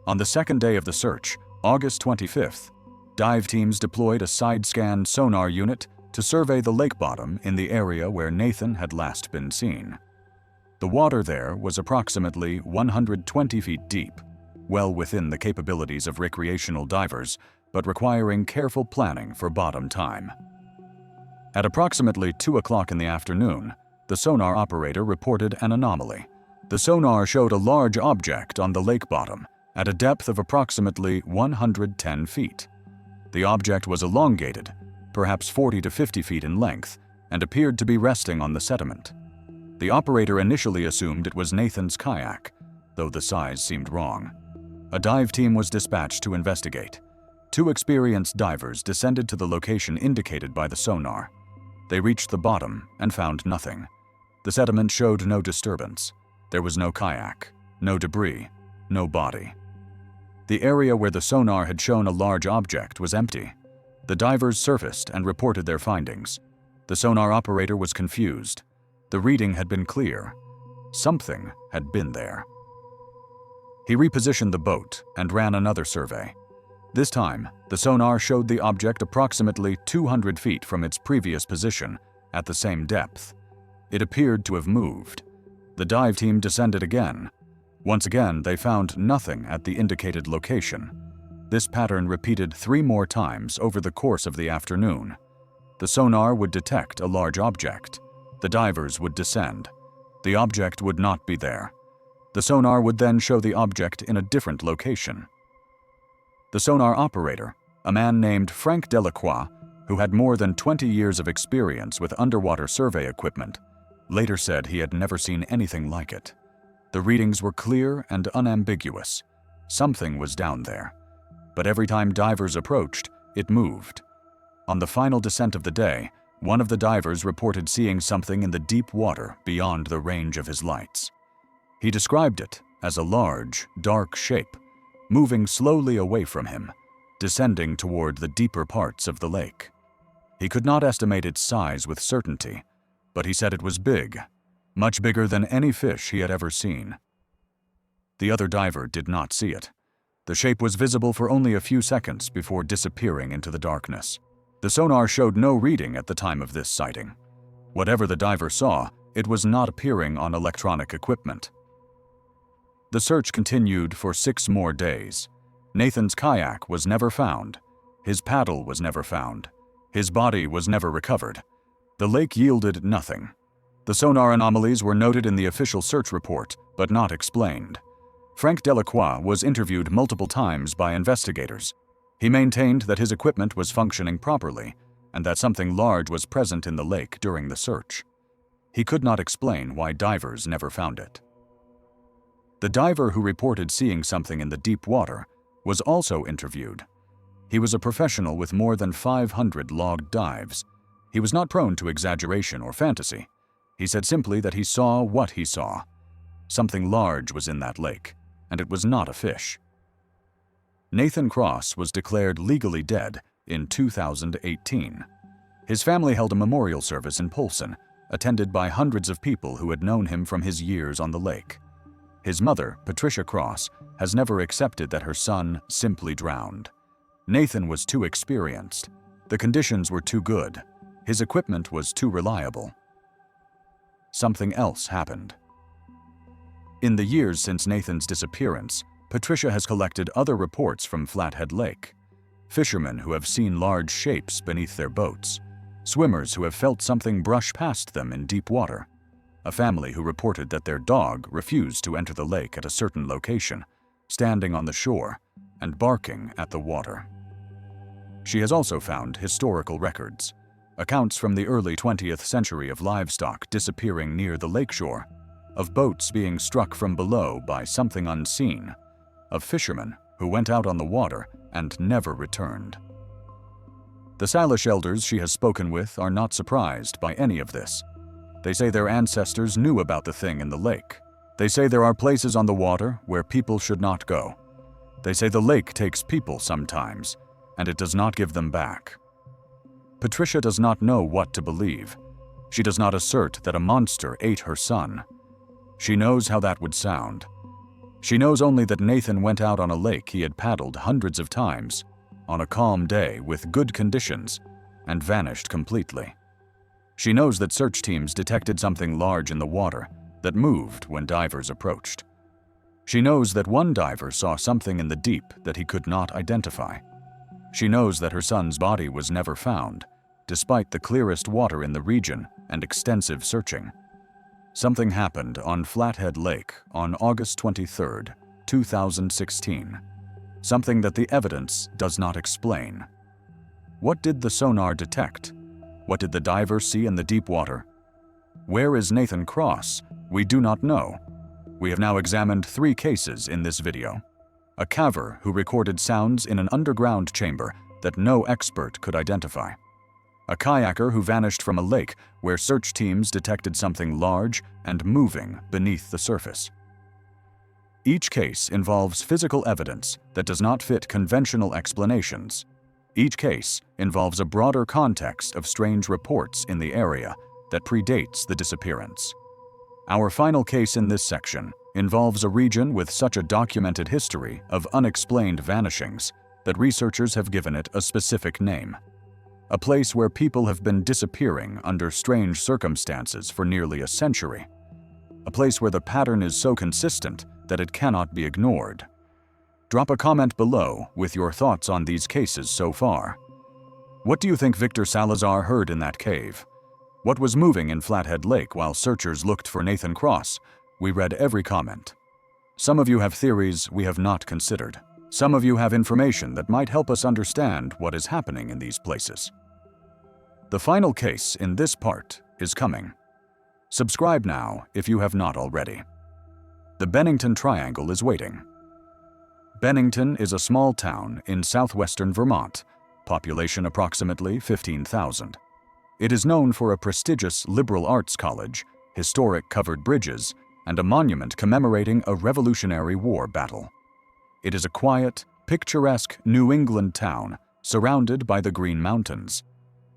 On the second day of the search, August 25th, dive teams deployed a side-scan sonar unit to survey the lake bottom in the area where Nathan had last been seen. The water there was approximately 120 feet deep, well within the capabilities of recreational divers, but requiring careful planning for bottom time. At approximately 2 o'clock in the afternoon, the sonar operator reported an anomaly. The sonar showed a large object on the lake bottom at a depth of approximately 110 feet. The object was elongated, perhaps 40 to 50 feet in length, and appeared to be resting on the sediment. The operator initially assumed it was Nathan's kayak, though the size seemed wrong. A dive team was dispatched to investigate. 2 experienced divers descended to the location indicated by the sonar. They reached the bottom and found nothing. The sediment showed no disturbance. There was no kayak, no debris, no body. The area where the sonar had shown a large object was empty. The divers surfaced and reported their findings. The sonar operator was confused. The reading had been clear. Something had been there. He repositioned the boat and ran another survey. This time, the sonar showed the object approximately 200 feet from its previous position at the same depth. It appeared to have moved. The dive team descended again. Once again, they found nothing at the indicated location. This pattern repeated 3 more times over the course of the afternoon. The sonar would detect a large object. The divers would descend. The object would not be there. The sonar would then show the object in a different location. The sonar operator, a man named Frank Delacroix, who had more than 20 years of experience with underwater survey equipment, later said he had never seen anything like it. The readings were clear and unambiguous. Something was down there. But every time divers approached, it moved. On the final descent of the day, one of the divers reported seeing something in the deep water beyond the range of his lights. He described it as a large, dark shape, moving slowly away from him, descending toward the deeper parts of the lake. He could not estimate its size with certainty, but he said it was big, much bigger than any fish he had ever seen. The other diver did not see it. The shape was visible for only a few seconds before disappearing into the darkness. The sonar showed no reading at the time of this sighting. Whatever the diver saw, it was not appearing on electronic equipment. The search continued for 6 more days. Nathan's kayak was never found. His paddle was never found. His body was never recovered. The lake yielded nothing. The sonar anomalies were noted in the official search report, but not explained. Frank Delacroix was interviewed multiple times by investigators. He maintained that his equipment was functioning properly and that something large was present in the lake during the search. He could not explain why divers never found it. The diver who reported seeing something in the deep water was also interviewed. He was a professional with more than 500 logged dives. He was not prone to exaggeration or fantasy. He said simply that he saw what he saw. Something large was in that lake, and it was not a fish. Nathan Cross was declared legally dead in 2018. His family held a memorial service in Polson, attended by hundreds of people who had known him from his years on the lake. His mother, Patricia Cross, has never accepted that her son simply drowned. Nathan was too experienced. The conditions were too good. His equipment was too reliable. Something else happened. In the years since Nathan's disappearance, Patricia has collected other reports from Flathead Lake. Fishermen who have seen large shapes beneath their boats. Swimmers who have felt something brush past them in deep water. A family who reported that their dog refused to enter the lake at a certain location, standing on the shore and barking at the water. She has also found historical records, accounts from the early 20th century of livestock disappearing near the lakeshore, of boats being struck from below by something unseen, of fishermen who went out on the water and never returned. The Salish elders she has spoken with are not surprised by any of this. They say their ancestors knew about the thing in the lake. They say there are places on the water where people should not go. They say the lake takes people sometimes, and it does not give them back. Patricia does not know what to believe. She does not assert that a monster ate her son. She knows how that would sound. She knows only that Nathan went out on a lake he had paddled hundreds of times, on a calm day with good conditions, and vanished completely. She knows that search teams detected something large in the water that moved when divers approached. She knows that one diver saw something in the deep that he could not identify. She knows that her son's body was never found, despite the clearest water in the region and extensive searching. Something happened on Flathead Lake on August 23, 2016. Something that the evidence does not explain. What did the sonar detect? What did the diver see in the deep water? Where is Nathan Cross? We do not know. We have now examined 3 cases in this video. A caver who recorded sounds in an underground chamber that no expert could identify. A kayaker who vanished from a lake where search teams detected something large and moving beneath the surface. Each case involves physical evidence that does not fit conventional explanations. Each case involves a broader context of strange reports in the area that predates the disappearance. Our final case in this section involves a region with such a documented history of unexplained vanishings that researchers have given it a specific name. A place where people have been disappearing under strange circumstances for nearly a century. A place where the pattern is so consistent that it cannot be ignored. Drop a comment below with your thoughts on these cases so far. What do you think Victor Salazar heard in that cave? What was moving in Flathead Lake while searchers looked for Nathan Cross? We read every comment. Some of you have theories we have not considered. Some of you have information that might help us understand what is happening in these places. The final case in this part is coming. Subscribe now if you have not already. The Bennington Triangle is waiting. Bennington is a small town in southwestern Vermont, population approximately 15,000. It is known for a prestigious liberal arts college, historic covered bridges, and a monument commemorating a Revolutionary War battle. It is a quiet, picturesque New England town surrounded by the Green Mountains.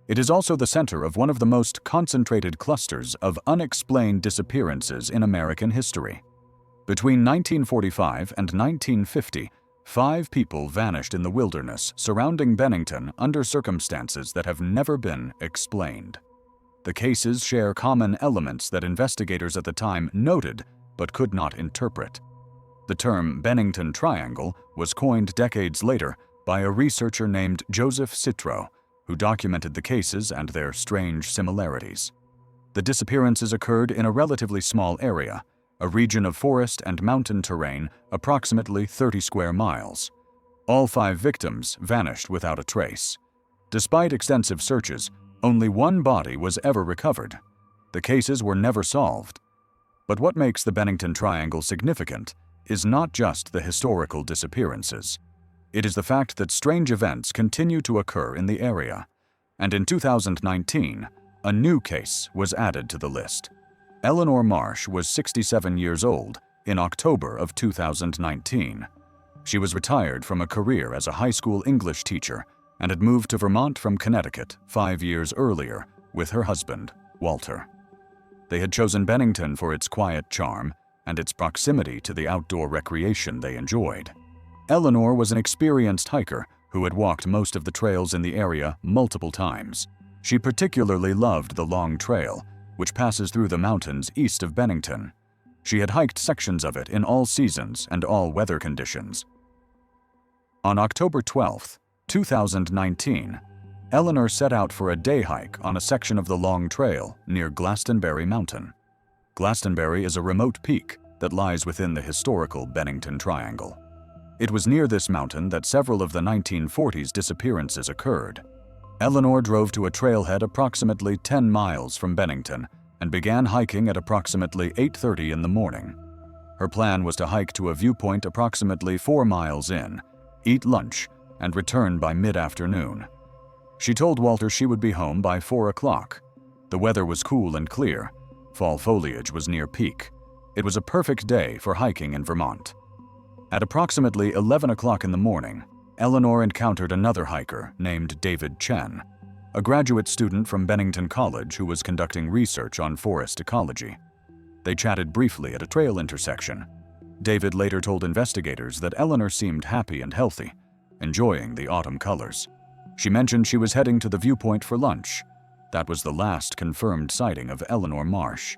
It is also the center of one of the most concentrated clusters of unexplained disappearances in American history. Between 1945 and 1950, 5 people vanished in the wilderness surrounding Bennington under circumstances that have never been explained. The cases share common elements that investigators at the time noted but could not interpret. The term Bennington Triangle was coined decades later by a researcher named Joseph Citro, who documented the cases and their strange similarities. The disappearances occurred in a relatively small area, a region of forest and mountain terrain approximately 30 square miles. All 5 victims vanished without a trace. Despite extensive searches, only 1 body was ever recovered. The cases were never solved. But what makes the Bennington Triangle significant is not just the historical disappearances. It is the fact that strange events continue to occur in the area. And in 2019, a new case was added to the list. Eleanor Marsh was 67 years old in October of 2019. She was retired from a career as a high school English teacher and had moved to Vermont from Connecticut 5 years earlier with her husband, Walter. They had chosen Bennington for its quiet charm and its proximity to the outdoor recreation they enjoyed. Eleanor was an experienced hiker who had walked most of the trails in the area multiple times. She particularly loved the Long Trail, which passes through the mountains east of Bennington. She had hiked sections of it in all seasons and all weather conditions. On October 12, 2019, Eleanor set out for a day hike on a section of the Long Trail near Glastonbury Mountain. Glastonbury is a remote peak that lies within the historical Bennington Triangle. It was near this mountain that several of the 1940s disappearances occurred. Eleanor drove to a trailhead approximately 10 miles from Bennington and began hiking at approximately 8:30 in the morning. Her plan was to hike to a viewpoint approximately 4 miles in, eat lunch, and return by mid-afternoon. She told Walter she would be home by 4 o'clock. The weather was cool and clear. Fall foliage was near peak. It was a perfect day for hiking in Vermont. At approximately 11 o'clock in the morning, Eleanor encountered another hiker named David Chen, a graduate student from Bennington College who was conducting research on forest ecology. They chatted briefly at a trail intersection. David later told investigators that Eleanor seemed happy and healthy, enjoying the autumn colors. She mentioned she was heading to the viewpoint for lunch. That was the last confirmed sighting of Eleanor Marsh.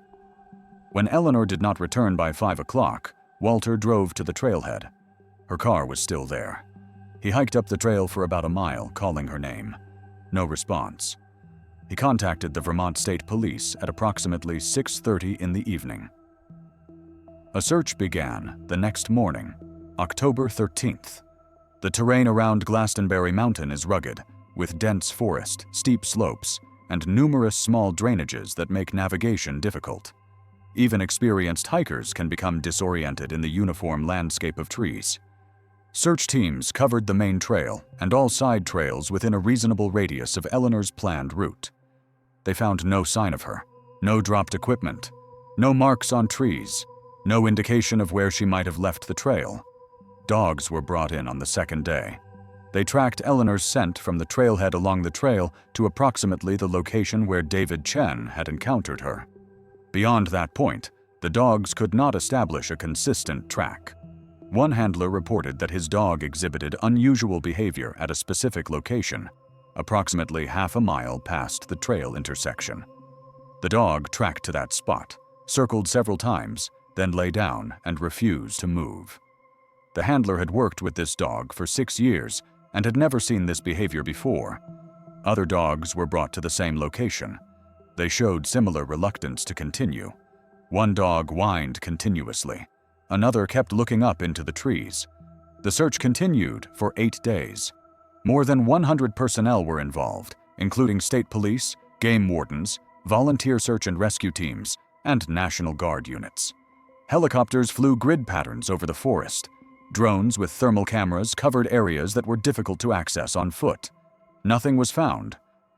When Eleanor did not return by 5 o'clock, Walter drove to the trailhead. Her car was still there. He hiked up the trail for about a mile, calling her name. No response. He contacted the Vermont State Police at approximately 6:30 in the evening. A search began the next morning, October 13th. The terrain around Glastonbury Mountain is rugged, with dense forest, steep slopes, and numerous small drainages that make navigation difficult. Even experienced hikers can become disoriented in the uniform landscape of trees. Search teams covered the main trail and all side trails within a reasonable radius of Eleanor's planned route. They found no sign of her, no dropped equipment, no marks on trees, no indication of where she might have left the trail. Dogs were brought in on the second day. They tracked Eleanor's scent from the trailhead along the trail to approximately the location where David Chen had encountered her. Beyond that point, the dogs could not establish a consistent track. One handler reported that his dog exhibited unusual behavior at a specific location, approximately half a mile past the trail intersection. The dog tracked to that spot, circled several times, then lay down and refused to move. The handler had worked with this dog for 6 years and had never seen this behavior before. Other dogs were brought to the same location. They showed similar reluctance to continue. One dog whined continuously. Another kept looking up into the trees. The search continued for 8 days. More than 100 personnel were involved, including state police, game wardens, volunteer search and rescue teams, and National Guard units. Helicopters flew grid patterns over the forest. Drones with thermal cameras covered areas that were difficult to access on foot. Nothing was found.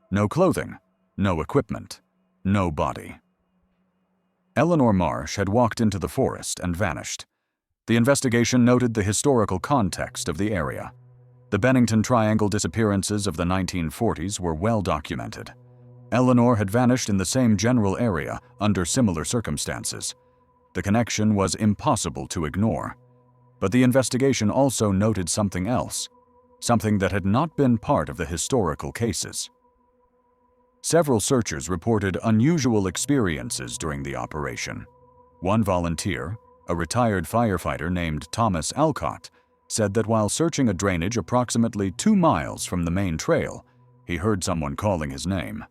No clothing, no equipment, no body. Eleanor Marsh had walked into the forest and vanished. The investigation noted the historical context of the area. The Bennington Triangle disappearances of the 1940s were well documented. Eleanor had vanished in the same general area under similar circumstances. The connection was impossible to ignore. But the investigation also noted something else, something that had not been part of the historical cases. Several searchers reported unusual experiences during the operation. One volunteer, a retired firefighter named Thomas Alcott, said that while searching a drainage approximately 2 miles from the main trail, he heard someone calling his name.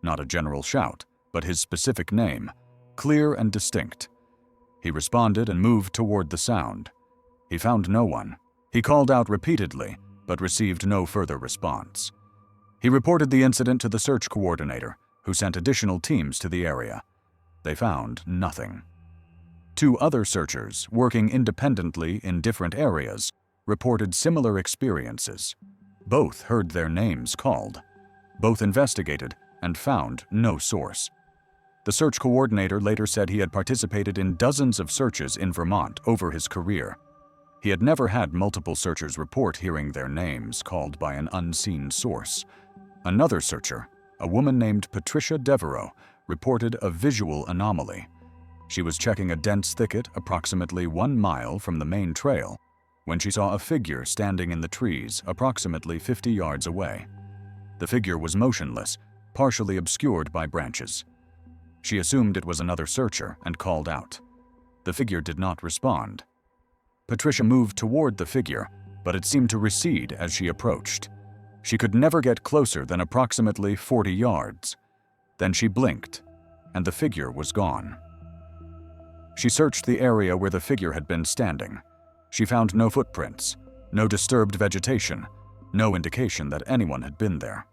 Not a general shout, but his specific name, clear and distinct. He responded and moved toward the sound. He found no one. He called out repeatedly, but received no further response. He reported the incident to the search coordinator, who sent additional teams to the area. They found nothing. 2 other searchers, working independently in different areas, reported similar experiences. Both heard their names called. Both investigated and found no source. The search coordinator later said he had participated in dozens of searches in Vermont over his career. He had never had multiple searchers report hearing their names called by an unseen source. Another searcher, a woman named Patricia Devereaux, reported a visual anomaly. She was checking a dense thicket approximately 1 mile from the main trail when she saw a figure standing in the trees approximately 50 yards away. The figure was motionless, partially obscured by branches. She assumed it was another searcher and called out. The figure did not respond. Patricia moved toward the figure, but it seemed to recede as she approached. She could never get closer than approximately 40 yards. Then she blinked, and the figure was gone. She searched the area where the figure had been standing. She found no footprints, no disturbed vegetation, no indication that anyone had been there.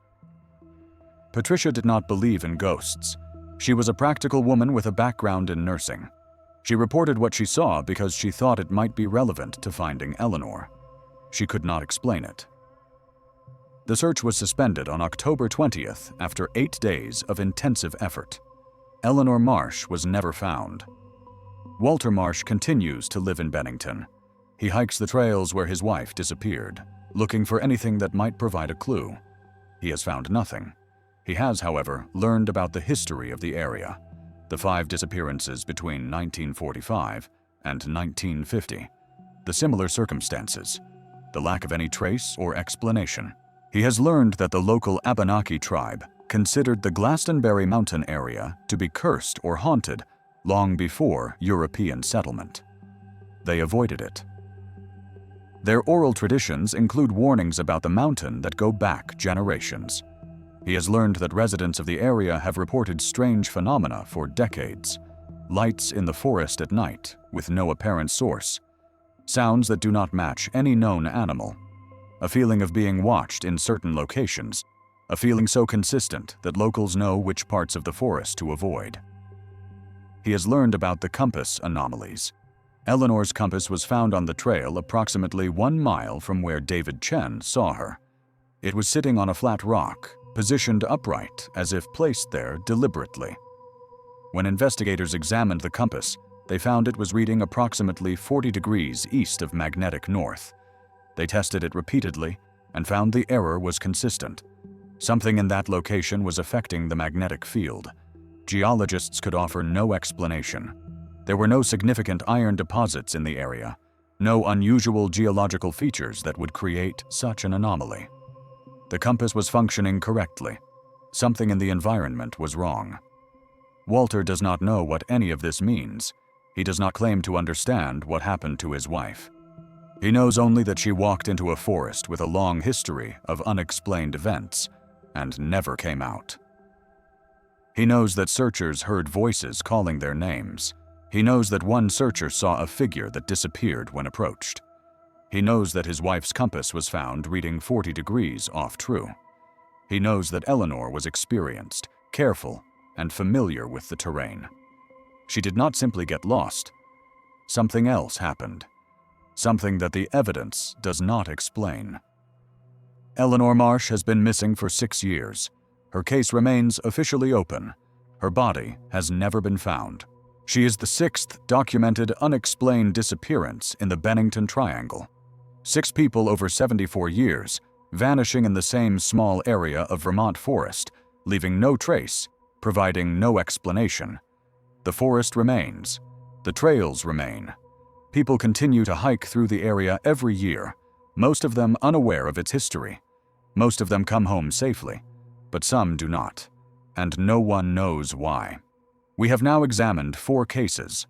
Patricia did not believe in ghosts. She was a practical woman with a background in nursing. She reported what she saw because she thought it might be relevant to finding Eleanor. She could not explain it. The search was suspended on October 20th after 8 days of intensive effort. Eleanor Marsh was never found. Walter Marsh continues to live in Bennington. He hikes the trails where his wife disappeared, looking for anything that might provide a clue. He has found nothing. He has, however, learned about the history of the area, the 5 disappearances between 1945 and 1950, the similar circumstances, the lack of any trace or explanation. He has learned that the local Abenaki tribe considered the Glastonbury Mountain area to be cursed or haunted long before European settlement. They avoided it. Their oral traditions include warnings about the mountain that go back generations. He has learned that residents of the area have reported strange phenomena for decades. Lights in the forest at night with no apparent source. Sounds that do not match any known animal. A feeling of being watched in certain locations. A feeling so consistent that locals know which parts of the forest to avoid. He has learned about the compass anomalies. Eleanor's compass was found on the trail approximately 1 mile from where David Chen saw her. It was sitting on a flat rock, positioned upright as if placed there deliberately. When investigators examined the compass, they found it was reading approximately 40 degrees east of magnetic north. They tested it repeatedly and found the error was consistent. Something in that location was affecting the magnetic field. Geologists could offer no explanation. There were no significant iron deposits in the area, no unusual geological features that would create such an anomaly. The compass was functioning correctly. Something in the environment was wrong. Walter does not know what any of this means. He does not claim to understand what happened to his wife. He knows only that she walked into a forest with a long history of unexplained events and never came out. He knows that searchers heard voices calling their names. He knows that one searcher saw a figure that disappeared when approached. He knows that his wife's compass was found reading 40 degrees off true. He knows that Eleanor was experienced, careful, and familiar with the terrain. She did not simply get lost. Something else happened. Something that the evidence does not explain. Eleanor Marsh has been missing for 6 years. Her case remains officially open. Her body has never been found. She is the 6th documented unexplained disappearance in the Bennington Triangle. 6 people over 74 years, vanishing in the same small area of Vermont forest, leaving no trace, providing no explanation. The forest remains. The trails remain. People continue to hike through the area every year, most of them unaware of its history. Most of them come home safely, but some do not, and no one knows why. We have now examined 4 cases.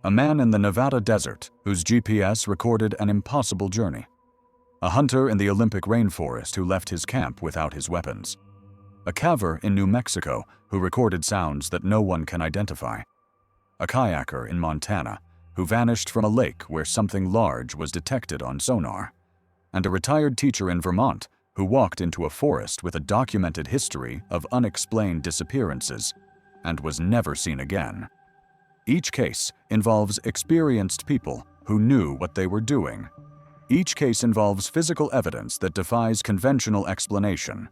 A man in the Nevada desert whose GPS recorded an impossible journey. A hunter in the Olympic rainforest who left his camp without his weapons. A caver in New Mexico who recorded sounds that no one can identify. A kayaker in Montana who vanished from a lake where something large was detected on sonar. And a retired teacher in Vermont who walked into a forest with a documented history of unexplained disappearances and was never seen again. Each case involves experienced people who knew what they were doing. Each case involves physical evidence that defies conventional explanation.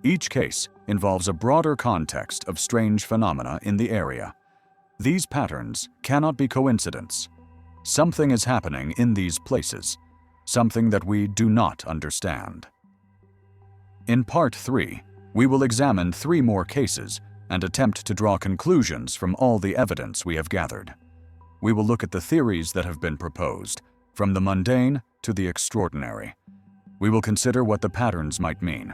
Each case involves a broader context of strange phenomena in the area. These patterns cannot be coincidence. Something is happening in these places, something that we do not understand. In Part 3, we will examine 3 more cases and attempt to draw conclusions from all the evidence we have gathered. We will look at the theories that have been proposed, from the mundane to the extraordinary. We will consider what the patterns might mean,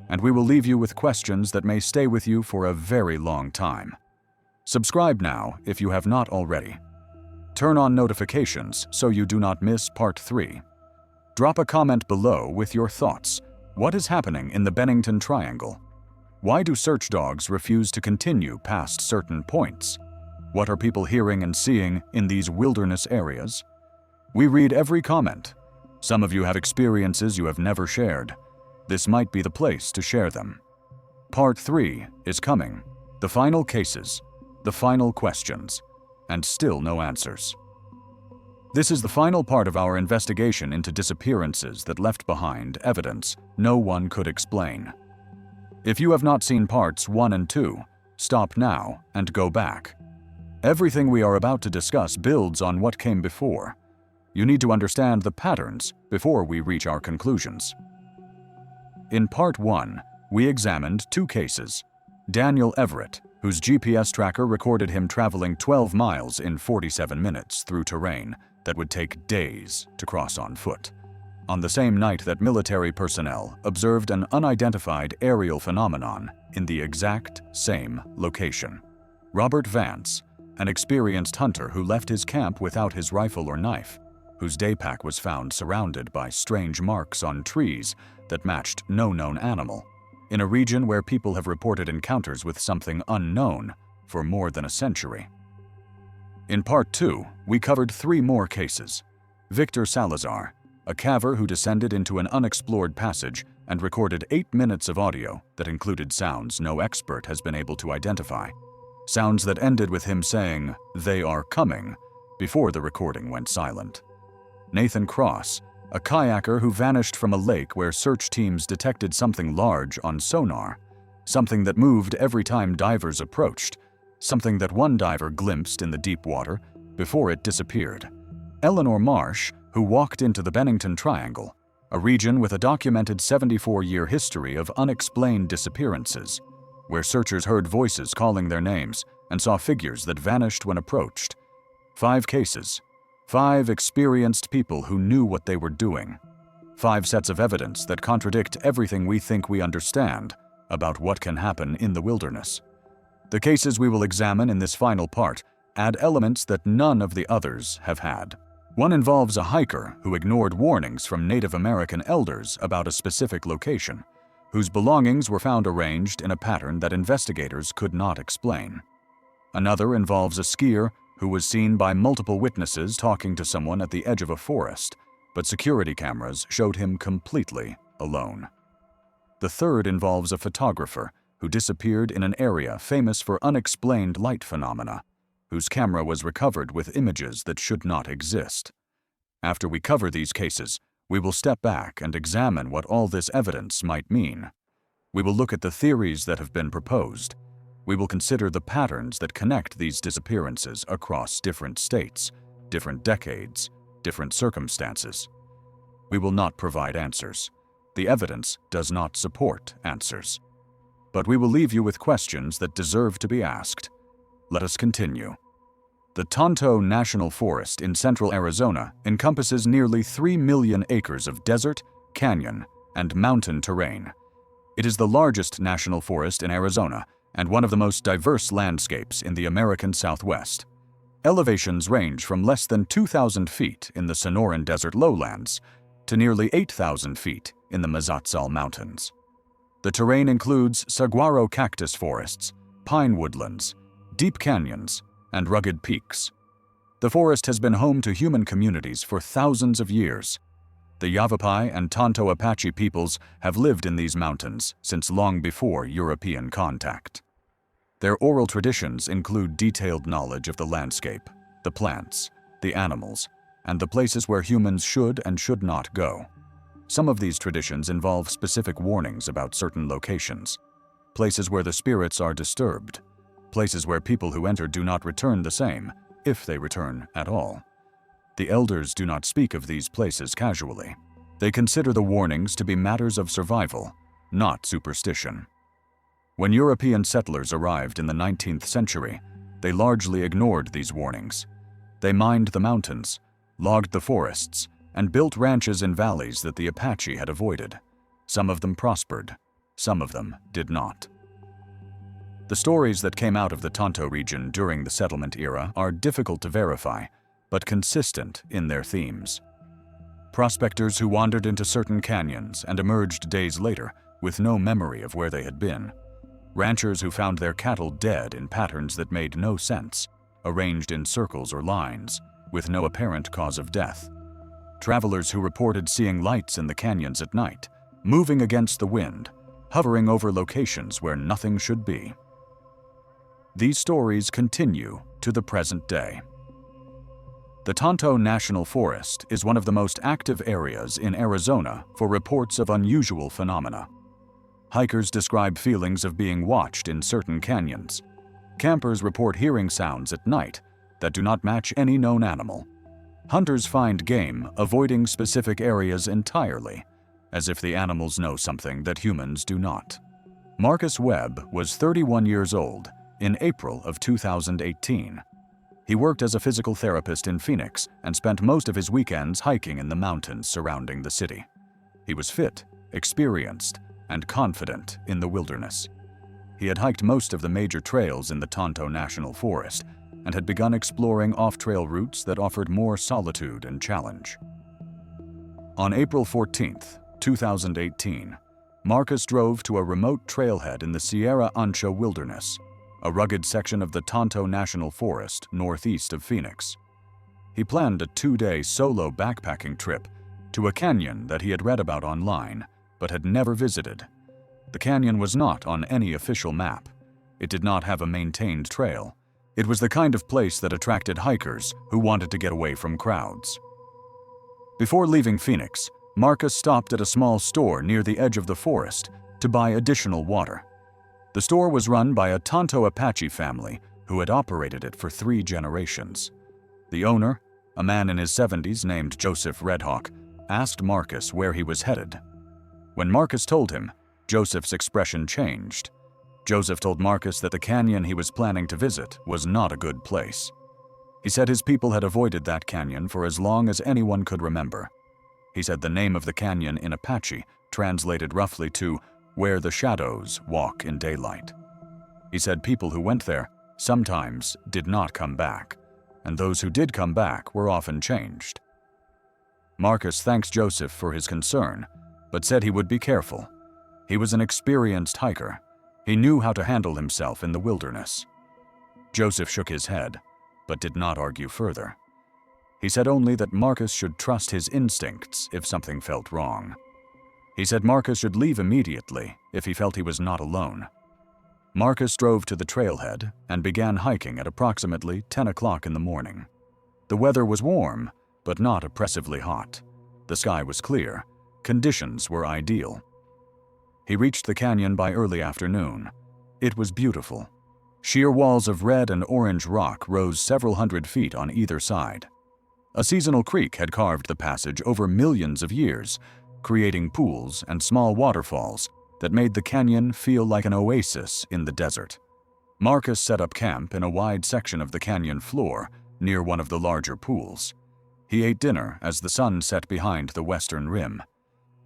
and we will leave you with questions that may stay with you for a very long time. Subscribe now if you have not already. Turn on notifications so you do not miss Part 3. Drop a comment below with your thoughts. What is happening in the Bennington Triangle? Why do search dogs refuse to continue past certain points? What are people hearing and seeing in these wilderness areas? We read every comment. Some of you have experiences you have never shared. This might be the place to share them. Part 3 is coming. The final cases, the final questions, and still no answers. This is the final part of our investigation into disappearances that left behind evidence no one could explain. If you have not seen parts 1 and 2, stop now and go back. Everything we are about to discuss builds on what came before. You need to understand the patterns before we reach our conclusions. In Part 1, we examined 2 cases. Daniel Everett, whose GPS tracker recorded him traveling 12 miles in 47 minutes through terrain that would take days to cross on foot, on the same night that military personnel observed an unidentified aerial phenomenon in the exact same location. Robert Vance, an experienced hunter who left his camp without his rifle or knife, whose day pack was found surrounded by strange marks on trees that matched no known animal, in a region where people have reported encounters with something unknown for more than a century. In Part 2, we covered 3 more cases. Victor Salazar, a caver who descended into an unexplored passage and recorded 8 minutes of audio that included sounds no expert has been able to identify. Sounds that ended with him saying, "They are coming," before the recording went silent. Nathan Cross, a kayaker who vanished from a lake where search teams detected something large on sonar, something that moved every time divers approached, something that one diver glimpsed in the deep water before it disappeared. Eleanor Marsh, who walked into the Bennington Triangle, a region with a documented 74-year history of unexplained disappearances, where searchers heard voices calling their names and saw figures that vanished when approached. 5 cases, 5 experienced people who knew what they were doing. 5 sets of evidence that contradict everything we think we understand about what can happen in the wilderness. The cases we will examine in this final part add elements that none of the others have had. One involves a hiker who ignored warnings from Native American elders about a specific location, whose belongings were found arranged in a pattern that investigators could not explain. Another involves a skier who was seen by multiple witnesses talking to someone at the edge of a forest, but security cameras showed him completely alone. The third involves a photographer who disappeared in an area famous for unexplained light phenomena, whose camera was recovered with images that should not exist. After we cover these cases, we will step back and examine what all this evidence might mean. We will look at the theories that have been proposed. We will consider the patterns that connect these disappearances across different states, different decades, different circumstances. We will not provide answers. The evidence does not support answers. But we will leave you with questions that deserve to be asked. Let us continue. The Tonto National Forest in central Arizona encompasses nearly 3 million acres of desert, canyon, and mountain terrain. It is the largest national forest in Arizona and one of the most diverse landscapes in the American Southwest. Elevations range from less than 2,000 feet in the Sonoran Desert lowlands to nearly 8,000 feet in the Mazatzal Mountains. The terrain includes saguaro cactus forests, pine woodlands, deep canyons, and rugged peaks. The forest has been home to human communities for thousands of years. The Yavapai and Tonto Apache peoples have lived in these mountains since long before European contact. Their oral traditions include detailed knowledge of the landscape, the plants, the animals, and the places where humans should and should not go. Some of these traditions involve specific warnings about certain locations, places where the spirits are disturbed, places where people who enter do not return the same, if they return at all. The elders do not speak of these places casually. They consider the warnings to be matters of survival, not superstition. When European settlers arrived in the 19th century, they largely ignored these warnings. They mined the mountains, logged the forests, and built ranches in valleys that the Apache had avoided. Some of them prospered, some of them did not. The stories that came out of the Tonto region during the settlement era are difficult to verify, but consistent in their themes. Prospectors who wandered into certain canyons and emerged days later with no memory of where they had been. Ranchers who found their cattle dead in patterns that made no sense, arranged in circles or lines, with no apparent cause of death. Travelers who reported seeing lights in the canyons at night, moving against the wind, hovering over locations where nothing should be. These stories continue to the present day. The Tonto National Forest is one of the most active areas in Arizona for reports of unusual phenomena. Hikers describe feelings of being watched in certain canyons. Campers report hearing sounds at night that do not match any known animal. Hunters find game avoiding specific areas entirely, as if the animals know something that humans do not. Marcus Webb was 31 years old in April of 2018. He worked as a physical therapist in Phoenix and spent most of his weekends hiking in the mountains surrounding the city. He was fit, experienced, and confident in the wilderness. He had hiked most of the major trails in the Tonto National Forest and had begun exploring off-trail routes that offered more solitude and challenge. On April 14, 2018, Marcus drove to a remote trailhead in the Sierra Ancha Wilderness, a rugged section of the Tonto National Forest northeast of Phoenix. He planned a 2-day solo backpacking trip to a canyon that he had read about online but had never visited. The canyon was not on any official map. It did not have a maintained trail. It was the kind of place that attracted hikers who wanted to get away from crowds. Before leaving Phoenix, Marcus stopped at a small store near the edge of the forest to buy additional water. The store was run by a Tonto Apache family who had operated it for 3 generations. The owner, a man in his 70s named Joseph Redhawk, asked Marcus where he was headed. When Marcus told him, Joseph's expression changed. Joseph told Marcus that the canyon he was planning to visit was not a good place. He said his people had avoided that canyon for as long as anyone could remember. He said the name of the canyon in Apache translated roughly to "where the shadows walk in daylight." He said people who went there sometimes did not come back, and those who did come back were often changed. Marcus thanks Joseph for his concern, but said he would be careful. He was an experienced hiker. He knew how to handle himself in the wilderness. Joseph shook his head, but did not argue further. He said only that Marcus should trust his instincts if something felt wrong. He said Marcus should leave immediately if he felt he was not alone. Marcus drove to the trailhead and began hiking at approximately 10 o'clock in the morning. The weather was warm, but not oppressively hot. The sky was clear. Conditions were ideal. He reached the canyon by early afternoon. It was beautiful. Sheer walls of red and orange rock rose several hundred feet on either side. A seasonal creek had carved the passage over millions of years, creating pools and small waterfalls that made the canyon feel like an oasis in the desert. Marcus set up camp in a wide section of the canyon floor near one of the larger pools. He ate dinner as the sun set behind the western rim.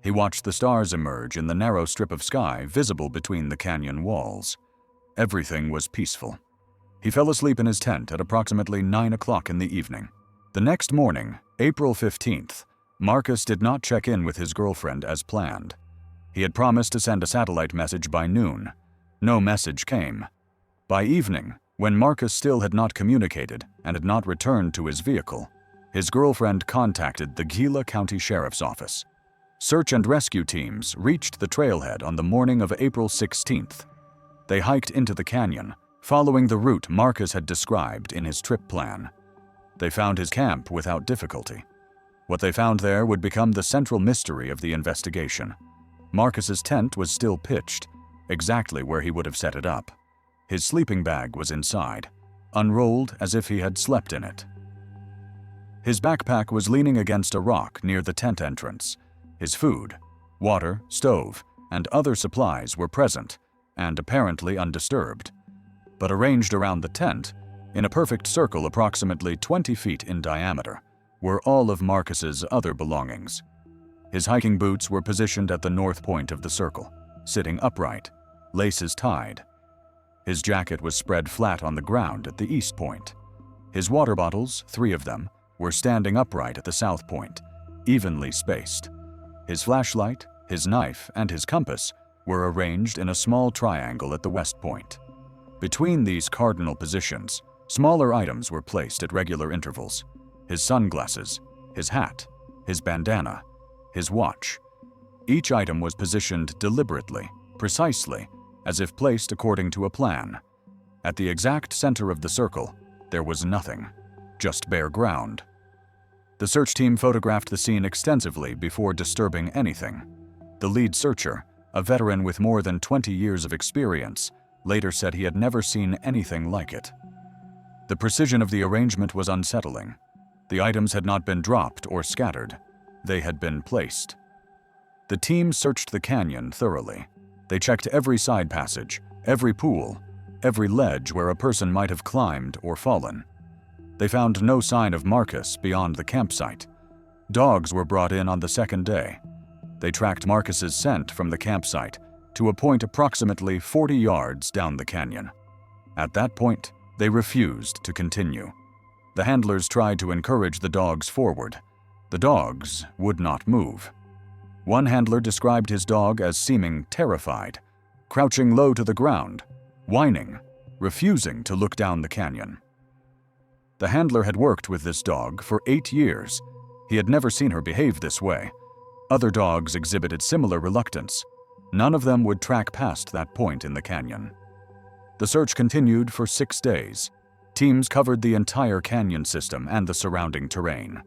He watched the stars emerge in the narrow strip of sky visible between the canyon walls. Everything was peaceful. He fell asleep in his tent at approximately 9 o'clock in the evening. The next morning, April 15th, Marcus did not check in with his girlfriend as planned. He had promised to send a satellite message by noon. No message came. By evening, when Marcus still had not communicated and had not returned to his vehicle, his girlfriend contacted the Gila County Sheriff's Office. Search and rescue teams reached the trailhead on the morning of April 16th. They hiked into the canyon, following the route Marcus had described in his trip plan. They found his camp without difficulty. What they found there would become the central mystery of the investigation. Marcus's tent was still pitched, exactly where he would have set it up. His sleeping bag was inside, unrolled as if he had slept in it. His backpack was leaning against a rock near the tent entrance. His food, water, stove, and other supplies were present and apparently undisturbed. But arranged around the tent, in a perfect circle approximately 20 feet in diameter, were all of Marcus's other belongings. His hiking boots were positioned at the north point of the circle, sitting upright, laces tied. His jacket was spread flat on the ground at the east point. His water bottles, 3 of them, were standing upright at the south point, evenly spaced. His flashlight, his knife, and his compass were arranged in a small triangle at the west point. Between these cardinal positions, smaller items were placed at regular intervals. His sunglasses, his hat, his bandana, his watch. Each item was positioned deliberately, precisely, as if placed according to a plan. At the exact center of the circle, there was nothing, just bare ground. The search team photographed the scene extensively before disturbing anything. The lead searcher, a veteran with more than 20 years of experience, later said he had never seen anything like it. The precision of the arrangement was unsettling. The items had not been dropped or scattered. They had been placed. The team searched the canyon thoroughly. They checked every side passage, every pool, every ledge where a person might have climbed or fallen. They found no sign of Marcus beyond the campsite. Dogs were brought in on the second day. They tracked Marcus's scent from the campsite to a point approximately 40 yards down the canyon. At that point, they refused to continue. The handlers tried to encourage the dogs forward. The dogs would not move. One handler described his dog as seeming terrified, crouching low to the ground, whining, refusing to look down the canyon. The handler had worked with this dog for 8 years. He had never seen her behave this way. Other dogs exhibited similar reluctance. None of them would track past that point in the canyon. The search continued for 6 days. Teams covered the entire canyon system and the surrounding terrain.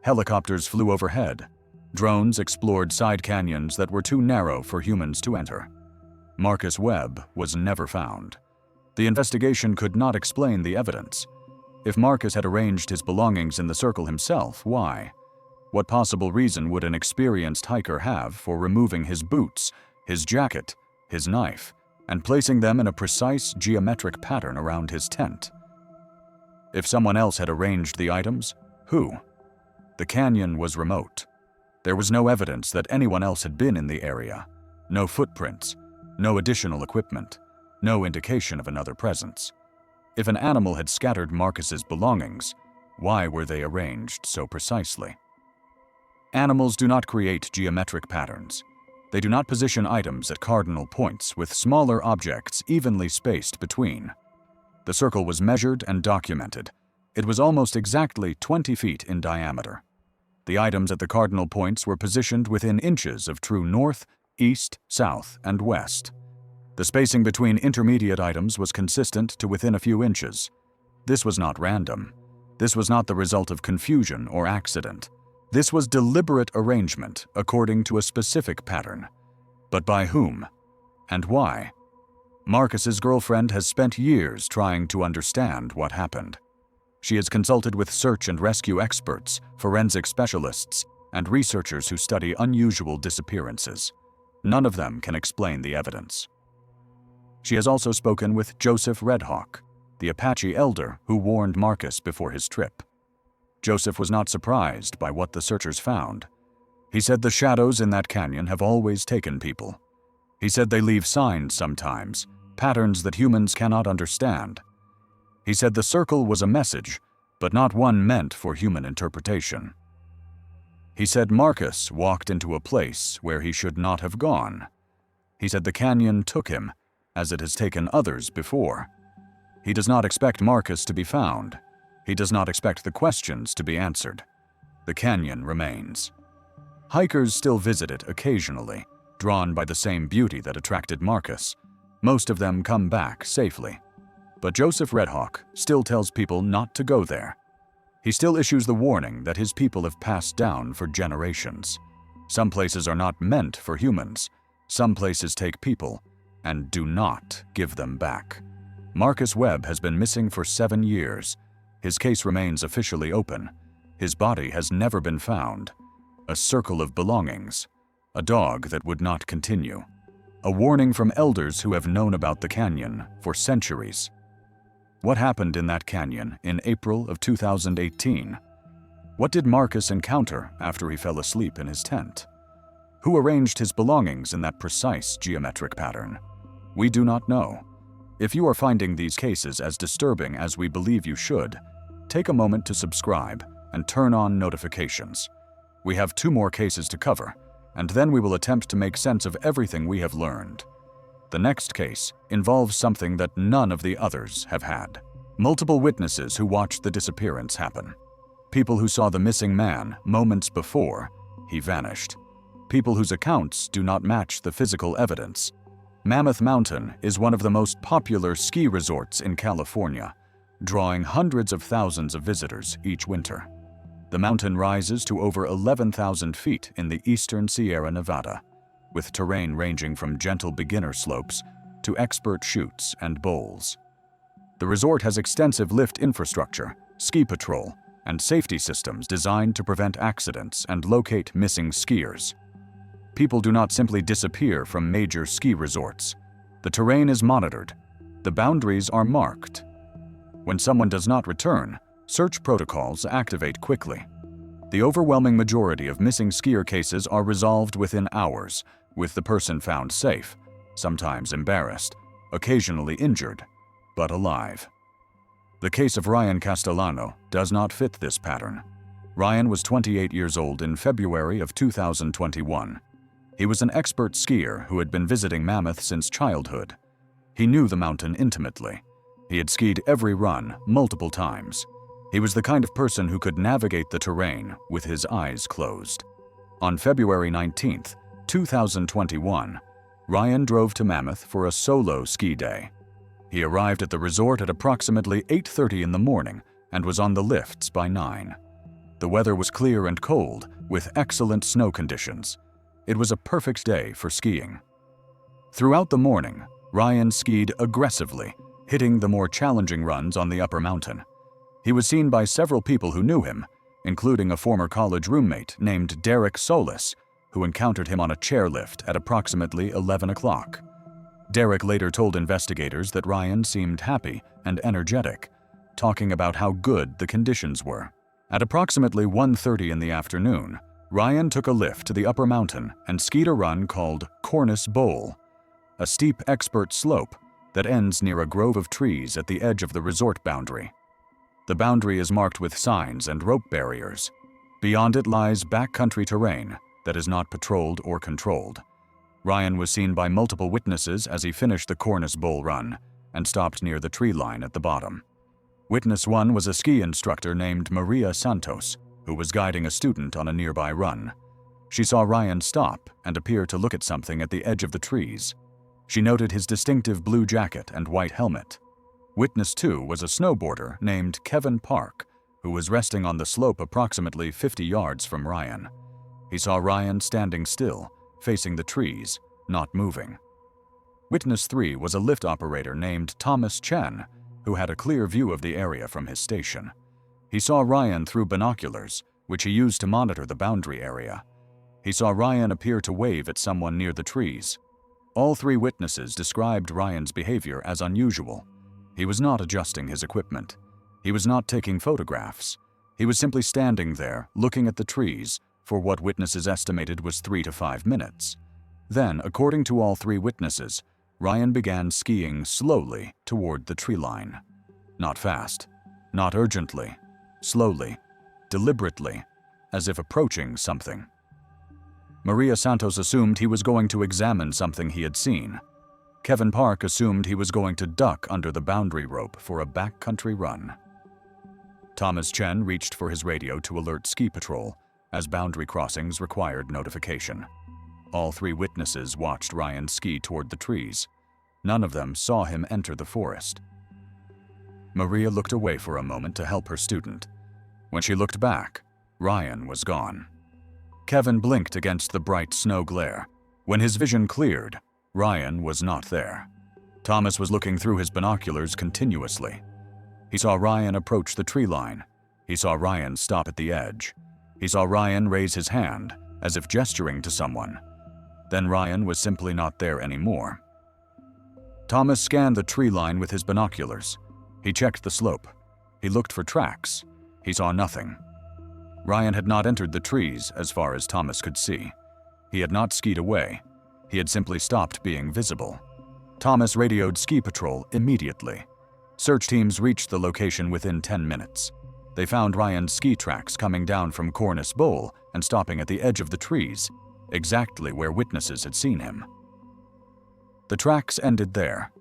Helicopters flew overhead. Drones explored side canyons that were too narrow for humans to enter. Marcus Webb was never found. The investigation could not explain the evidence. If Marcus had arranged his belongings in the circle himself, why? What possible reason would an experienced hiker have for removing his boots, his jacket, his knife, and placing them in a precise geometric pattern around his tent? If someone else had arranged the items, who? The canyon was remote. There was no evidence that anyone else had been in the area. No footprints, no additional equipment, no indication of another presence. If an animal had scattered Marcus's belongings, why were they arranged so precisely? Animals do not create geometric patterns. They do not position items at cardinal points with smaller objects evenly spaced between. The circle was measured and documented. It was almost exactly 20 feet in diameter. The items at the cardinal points were positioned within inches of true north, east, south, and west. The spacing between intermediate items was consistent to within a few inches. This was not random. This was not the result of confusion or accident. This was deliberate arrangement according to a specific pattern. But by whom? And why? Marcus's girlfriend has spent years trying to understand what happened. She has consulted with search and rescue experts, forensic specialists, and researchers who study unusual disappearances. None of them can explain the evidence. She has also spoken with Joseph Redhawk, the Apache elder who warned Marcus before his trip. Joseph was not surprised by what the searchers found. He said the shadows in that canyon have always taken people. He said they leave signs sometimes, patterns that humans cannot understand. He said the circle was a message, but not one meant for human interpretation. He said Marcus walked into a place where he should not have gone. He said the canyon took him, as it has taken others before. He does not expect Marcus to be found. He does not expect the questions to be answered. The canyon remains. Hikers still visit it occasionally, drawn by the same beauty that attracted Marcus. Most of them come back safely. But Joseph Redhawk still tells people not to go there. He still issues the warning that his people have passed down for generations. Some places are not meant for humans. Some places take people and do not give them back. Marcus Webb has been missing for 7 years. His case remains officially open. His body has never been found. A circle of belongings. A dog that would not continue. A warning from elders who have known about the canyon for centuries. What happened in that canyon in April of 2018? What did Marcus encounter after he fell asleep in his tent? Who arranged his belongings in that precise geometric pattern? We do not know. If you are finding these cases as disturbing as we believe you should, take a moment to subscribe and turn on notifications. We have 2 more cases to cover, and then we will attempt to make sense of everything we have learned. The next case involves something that none of the others have had. Multiple witnesses who watched the disappearance happen. People who saw the missing man moments before he vanished. People whose accounts do not match the physical evidence. Mammoth Mountain is one of the most popular ski resorts in California, drawing hundreds of thousands of visitors each winter. The mountain rises to over 11,000 feet in the eastern Sierra Nevada, with terrain ranging from gentle beginner slopes to expert chutes and bowls. The resort has extensive lift infrastructure, ski patrol, and safety systems designed to prevent accidents and locate missing skiers. People do not simply disappear from major ski resorts. The terrain is monitored. The boundaries are marked. When someone does not return, search protocols activate quickly. The overwhelming majority of missing skier cases are resolved within hours, with the person found safe, sometimes embarrassed, occasionally injured, but alive. The case of Ryan Castellano does not fit this pattern. Ryan was 28 years old in February of 2021. He was an expert skier who had been visiting Mammoth since childhood. He knew the mountain intimately. He had skied every run multiple times. He was the kind of person who could navigate the terrain with his eyes closed. On February 19, 2021, Ryan drove to Mammoth for a solo ski day. He arrived at the resort at approximately 8:30 in the morning and was on the lifts by 9. The weather was clear and cold, with excellent snow conditions. It was a perfect day for skiing. Throughout the morning, Ryan skied aggressively, hitting the more challenging runs on the upper mountain. He was seen by several people who knew him, including a former college roommate named Derek Solis, who encountered him on a chairlift at approximately 11 o'clock. Derek later told investigators that Ryan seemed happy and energetic, talking about how good the conditions were. At approximately 1:30 in the afternoon, Ryan took a lift to the upper mountain and skied a run called Cornice Bowl, a steep expert slope that ends near a grove of trees at the edge of the resort boundary. The boundary is marked with signs and rope barriers. Beyond it lies backcountry terrain that is not patrolled or controlled. Ryan was seen by multiple witnesses as he finished the Cornice Bowl run and stopped near the tree line at the bottom. Witness 1 was a ski instructor named Maria Santos, who was guiding a student on a nearby run. She saw Ryan stop and appear to look at something at the edge of the trees. She noted his distinctive blue jacket and white helmet. Witness 2 was a snowboarder named Kevin Park, who was resting on the slope approximately 50 yards from Ryan. He saw Ryan standing still, facing the trees, not moving. Witness 3 was a lift operator named Thomas Chen, who had a clear view of the area from his station. He saw Ryan through binoculars, which he used to monitor the boundary area. He saw Ryan appear to wave at someone near the trees. All 3 witnesses described Ryan's behavior as unusual. He was not adjusting his equipment. He was not taking photographs. He was simply standing there, looking at the trees, for what witnesses estimated was 3 to 5 minutes. Then, according to all 3 witnesses, Ryan began skiing slowly toward the tree line. Not fast, not urgently, slowly, deliberately, as if approaching something. Maria Santos assumed he was going to examine something he had seen. Kevin Park assumed he was going to duck under the boundary rope for a backcountry run. Thomas Chen reached for his radio to alert ski patrol, as boundary crossings required notification. All 3 witnesses watched Ryan ski toward the trees. None of them saw him enter the forest. Maria looked away for a moment to help her student. When she looked back, Ryan was gone. Kevin blinked against the bright snow glare. When his vision cleared, Ryan was not there. Thomas was looking through his binoculars continuously. He saw Ryan approach the tree line. He saw Ryan stop at the edge. He saw Ryan raise his hand, as if gesturing to someone. Then Ryan was simply not there anymore. Thomas scanned the tree line with his binoculars. He checked the slope. He looked for tracks. He saw nothing. Ryan had not entered the trees as far as Thomas could see. He had not skied away. He had simply stopped being visible. Thomas radioed ski patrol immediately. Search teams reached the location within 10 minutes. They found Ryan's ski tracks coming down from Cornice Bowl and stopping at the edge of the trees, exactly where witnesses had seen him. The tracks ended there.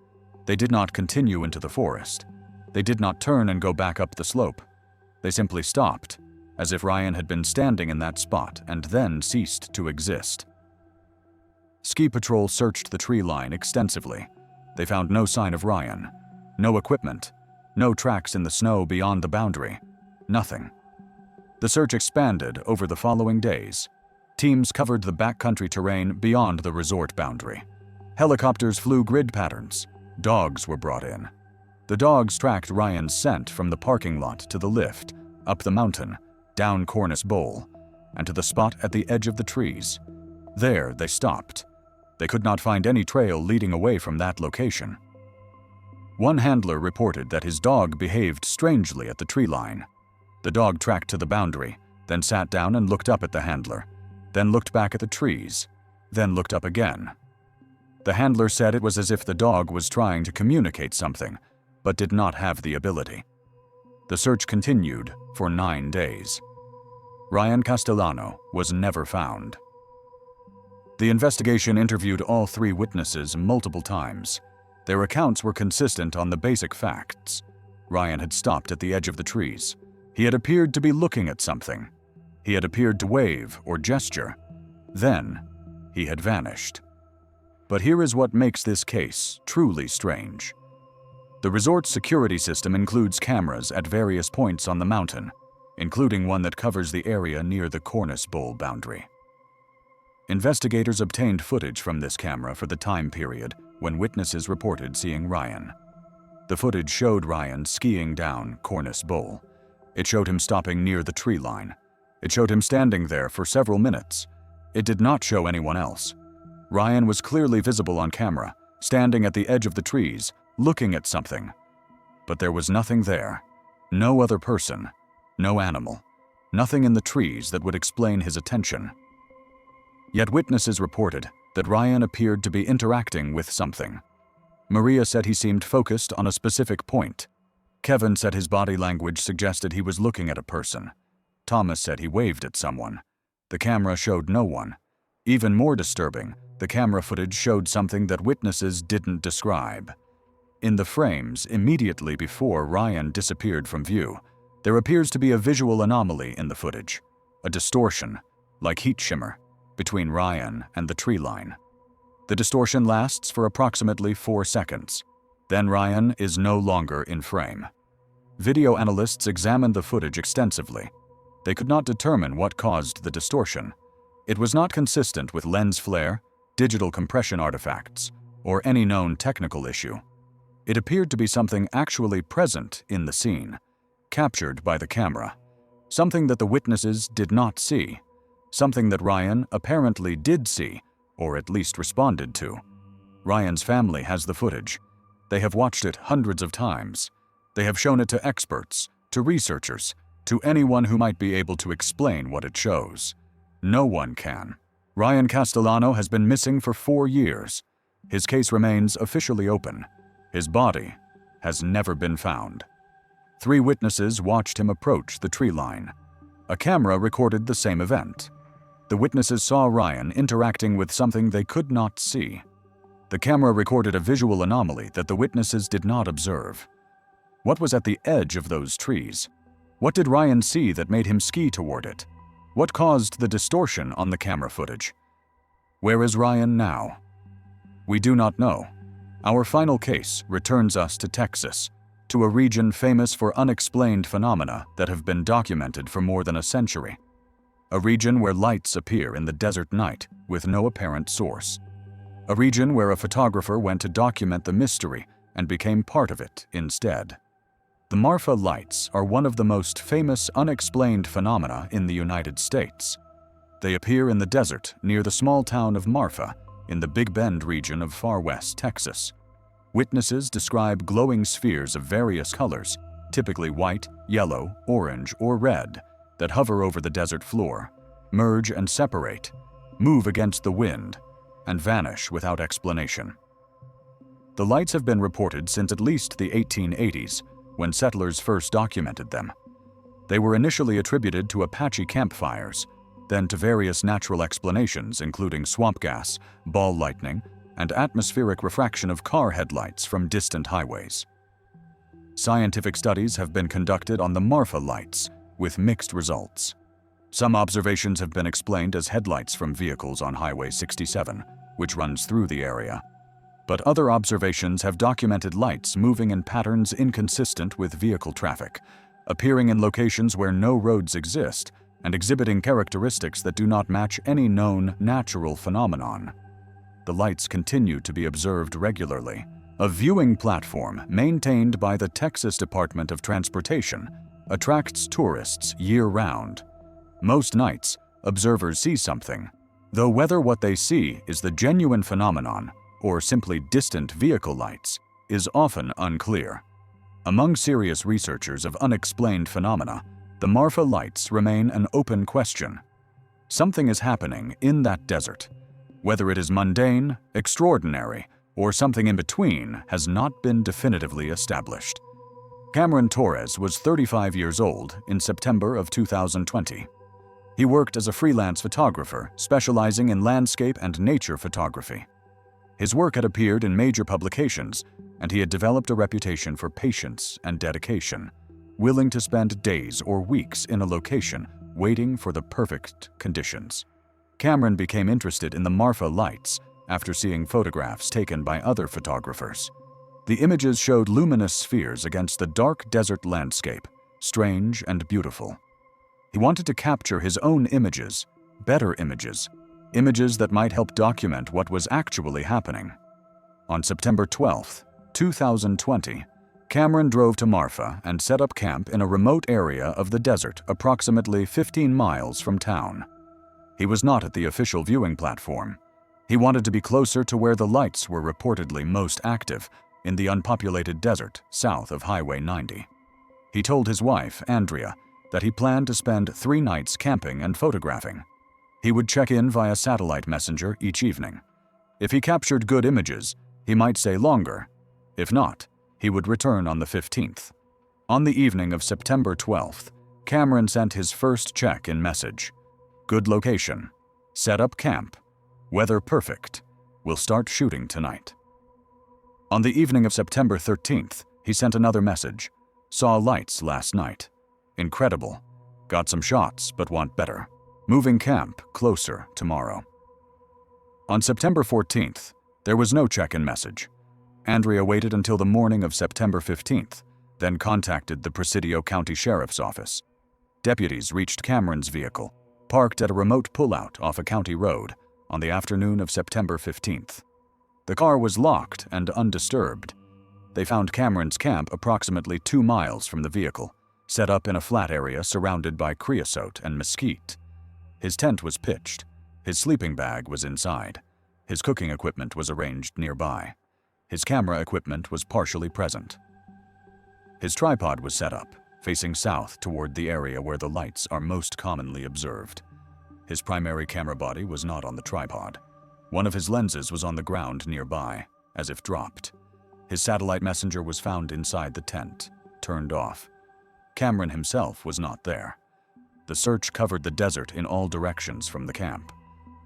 They did not continue into the forest. They did not turn and go back up the slope. They simply stopped, as if Ryan had been standing in that spot and then ceased to exist. Ski patrol searched the tree line extensively. They found no sign of Ryan, no equipment, no tracks in the snow beyond the boundary, nothing. The search expanded over the following days. Teams covered the backcountry terrain beyond the resort boundary. Helicopters flew grid patterns. Dogs were brought in. The dogs tracked Ryan's scent from the parking lot to the lift, up the mountain, down Cornice Bowl, and to the spot at the edge of the trees. There, they stopped. They could not find any trail leading away from that location. One handler reported that his dog behaved strangely at the tree line. The dog tracked to the boundary, then sat down and looked up at the handler, then looked back at the trees, then looked up again. The handler said it was as if the dog was trying to communicate something, but did not have the ability. The search continued for 9 days. Ryan Castellano was never found. The investigation interviewed all 3 witnesses multiple times. Their accounts were consistent on the basic facts. Ryan had stopped at the edge of the trees. He had appeared to be looking at something. He had appeared to wave or gesture. Then, he had vanished. But here is what makes this case truly strange. The resort's security system includes cameras at various points on the mountain, including one that covers the area near the Cornice Bowl boundary. Investigators obtained footage from this camera for the time period when witnesses reported seeing Ryan. The footage showed Ryan skiing down Cornice Bowl. It showed him stopping near the tree line. It showed him standing there for several minutes. It did not show anyone else. Ryan was clearly visible on camera, standing at the edge of the trees, looking at something. But there was nothing there. No other person. No animal. Nothing in the trees that would explain his attention. Yet witnesses reported that Ryan appeared to be interacting with something. Maria said he seemed focused on a specific point. Kevin said his body language suggested he was looking at a person. Thomas said he waved at someone. The camera showed no one. Even more disturbing, the camera footage showed something that witnesses didn't describe. In the frames immediately before Ryan disappeared from view, there appears to be a visual anomaly in the footage, a distortion, like heat shimmer, between Ryan and the tree line. The distortion lasts for approximately 4 seconds. Then Ryan is no longer in frame. Video analysts examined the footage extensively. They could not determine what caused the distortion. It was not consistent with lens flare, digital compression artifacts, or any known technical issue. It appeared to be something actually present in the scene, captured by the camera, something that the witnesses did not see, something that Ryan apparently did see, or at least responded to. Ryan's family has the footage. They have watched it hundreds of times. They have shown it to experts, to researchers, to anyone who might be able to explain what it shows. No one can. Ryan Castellano has been missing for 4 years. His case remains officially open. His body has never been found. 3 witnesses watched him approach the tree line. A camera recorded the same event. The witnesses saw Ryan interacting with something they could not see. The camera recorded a visual anomaly that the witnesses did not observe. What was at the edge of those trees? What did Ryan see that made him ski toward it? What caused the distortion on the camera footage? Where is Ryan now? We do not know. Our final case returns us to Texas, to a region famous for unexplained phenomena that have been documented for more than a century. A region where lights appear in the desert night with no apparent source. A region where a photographer went to document the mystery and became part of it instead. The Marfa lights are one of the most famous unexplained phenomena in the United States. They appear in the desert near the small town of Marfa in the Big Bend region of far west Texas. Witnesses describe glowing spheres of various colors, typically white, yellow, orange, or red, that hover over the desert floor, merge and separate, move against the wind, and vanish without explanation. The lights have been reported since at least the 1880s, when settlers first documented them. They were initially attributed to Apache campfires, then to various natural explanations including swamp gas, ball lightning, and atmospheric refraction of car headlights from distant highways. Scientific studies have been conducted on the Marfa lights, with mixed results. Some observations have been explained as headlights from vehicles on Highway 67, which runs through the area. But other observations have documented lights moving in patterns inconsistent with vehicle traffic, appearing in locations where no roads exist, and exhibiting characteristics that do not match any known natural phenomenon. the lights continue to be observed regularly. A viewing platform maintained by the Texas Department of Transportation attracts tourists year-round. Most nights, observers see something, though whether what they see is the genuine phenomenon or simply distant vehicle lights is often unclear. Among serious researchers of unexplained phenomena, the Marfa lights remain an open question. Something is happening in that desert. Whether it is mundane, extraordinary, or something in between has not been definitively established. Cameron Torres was 35 years old in September of 2020. He worked as a freelance photographer, specializing in landscape and nature photography. His work had appeared in major publications, and he had developed a reputation for patience and dedication, willing to spend days or weeks in a location waiting for the perfect conditions. Cameron became interested in the Marfa lights after seeing photographs taken by other photographers. The images showed luminous spheres against the dark desert landscape, strange and beautiful. He wanted to capture his own images, better images, images that might help document what was actually happening. On September 12, 2020, Cameron drove to Marfa and set up camp in a remote area of the desert approximately 15 miles from town. He was not at the official viewing platform. He wanted to be closer to where the lights were reportedly most active, in the unpopulated desert south of Highway 90. He told his wife, Andrea, that he planned to spend 3 nights camping and photographing. He would check in via satellite messenger each evening. If he captured good images, he might stay longer. If not, he would return on the 15th. On the evening of September 12th, Cameron sent his first check-in message. Good location. Set up camp. Weather perfect. We'll start shooting tonight. On the evening of September 13th, he sent another message. Saw lights last night. Incredible. Got some shots, but want better. Moving camp closer tomorrow. On September 14th, there was no check-in message. Andrea waited until the morning of September 15th, then contacted the Presidio County Sheriff's Office. Deputies reached Cameron's vehicle, parked at a remote pullout off a county road, on the afternoon of September 15th. The car was locked and undisturbed. They found Cameron's camp approximately 2 miles from the vehicle, set up in a flat area surrounded by creosote and mesquite. His tent was pitched. His sleeping bag was inside. His cooking equipment was arranged nearby. His camera equipment was partially present. His tripod was set up, facing south toward the area where the lights are most commonly observed. His primary camera body was not on the tripod. One of his lenses was on the ground nearby, as if dropped. His satellite messenger was found inside the tent, turned off. Cameron himself was not there. The search covered the desert in all directions from the camp.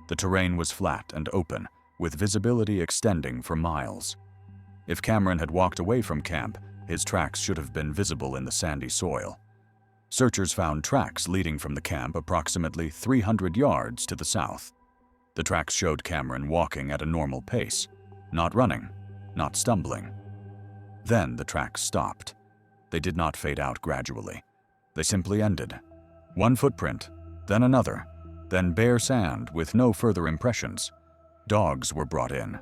The terrain was flat and open, with visibility extending for miles. If Cameron had walked away from camp, his tracks should have been visible in the sandy soil. Searchers found tracks leading from the camp approximately 300 yards to the south. The tracks showed Cameron walking at a normal pace, not running, not stumbling. Then the tracks stopped. They did not fade out gradually. They simply ended. One footprint, then another, then bare sand with no further impressions. Dogs were brought in.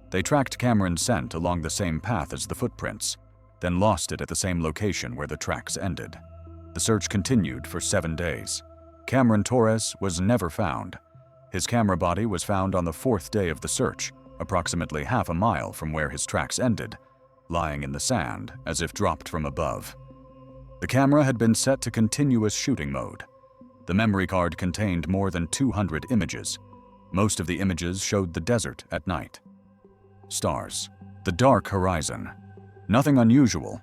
They tracked Cameron's scent along the same path as the footprints, then lost it at the same location where the tracks ended. The search continued for 7 days. Cameron Torres was never found. His camera body was found on the 4th day of the search, approximately half a mile from where his tracks ended, lying in the sand as if dropped from above. The camera had been set to continuous shooting mode. The memory card contained more than 200 images. Most of the images showed the desert at night. Stars. The dark horizon. Nothing unusual,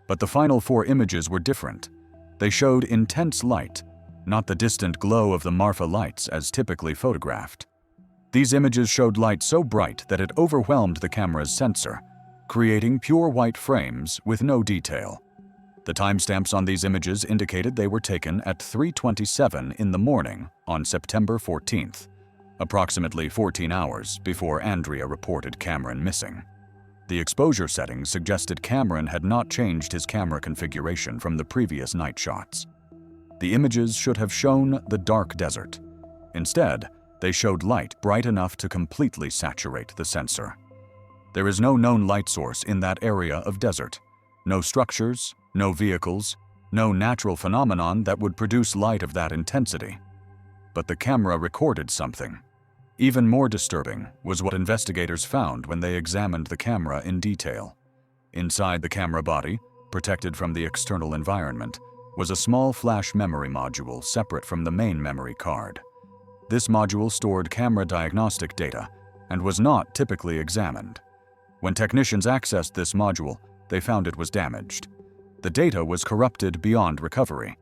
but the final 4 images were different. They showed intense light, not the distant glow of the Marfa lights as typically photographed. These images showed light so bright that it overwhelmed the camera's sensor, creating pure white frames with no detail. The timestamps on these images indicated they were taken at 3:27 in the morning on September 14th, approximately 14 hours before Andrea reported Cameron missing. The exposure settings suggested Cameron had not changed his camera configuration from the previous night shots. The images should have shown the dark desert. Instead, They showed light bright enough to completely saturate the sensor. There is no known light source in that area of desert. No structures, no vehicles, no natural phenomenon that would produce light of that intensity. But the camera recorded something. Even more disturbing was what investigators found when they examined the camera in detail. Inside the camera body, protected from the external environment, was a small flash memory module separate from the main memory card. This module stored camera diagnostic data and was not typically examined. When technicians accessed this module, they found it was damaged. The data was corrupted beyond recovery.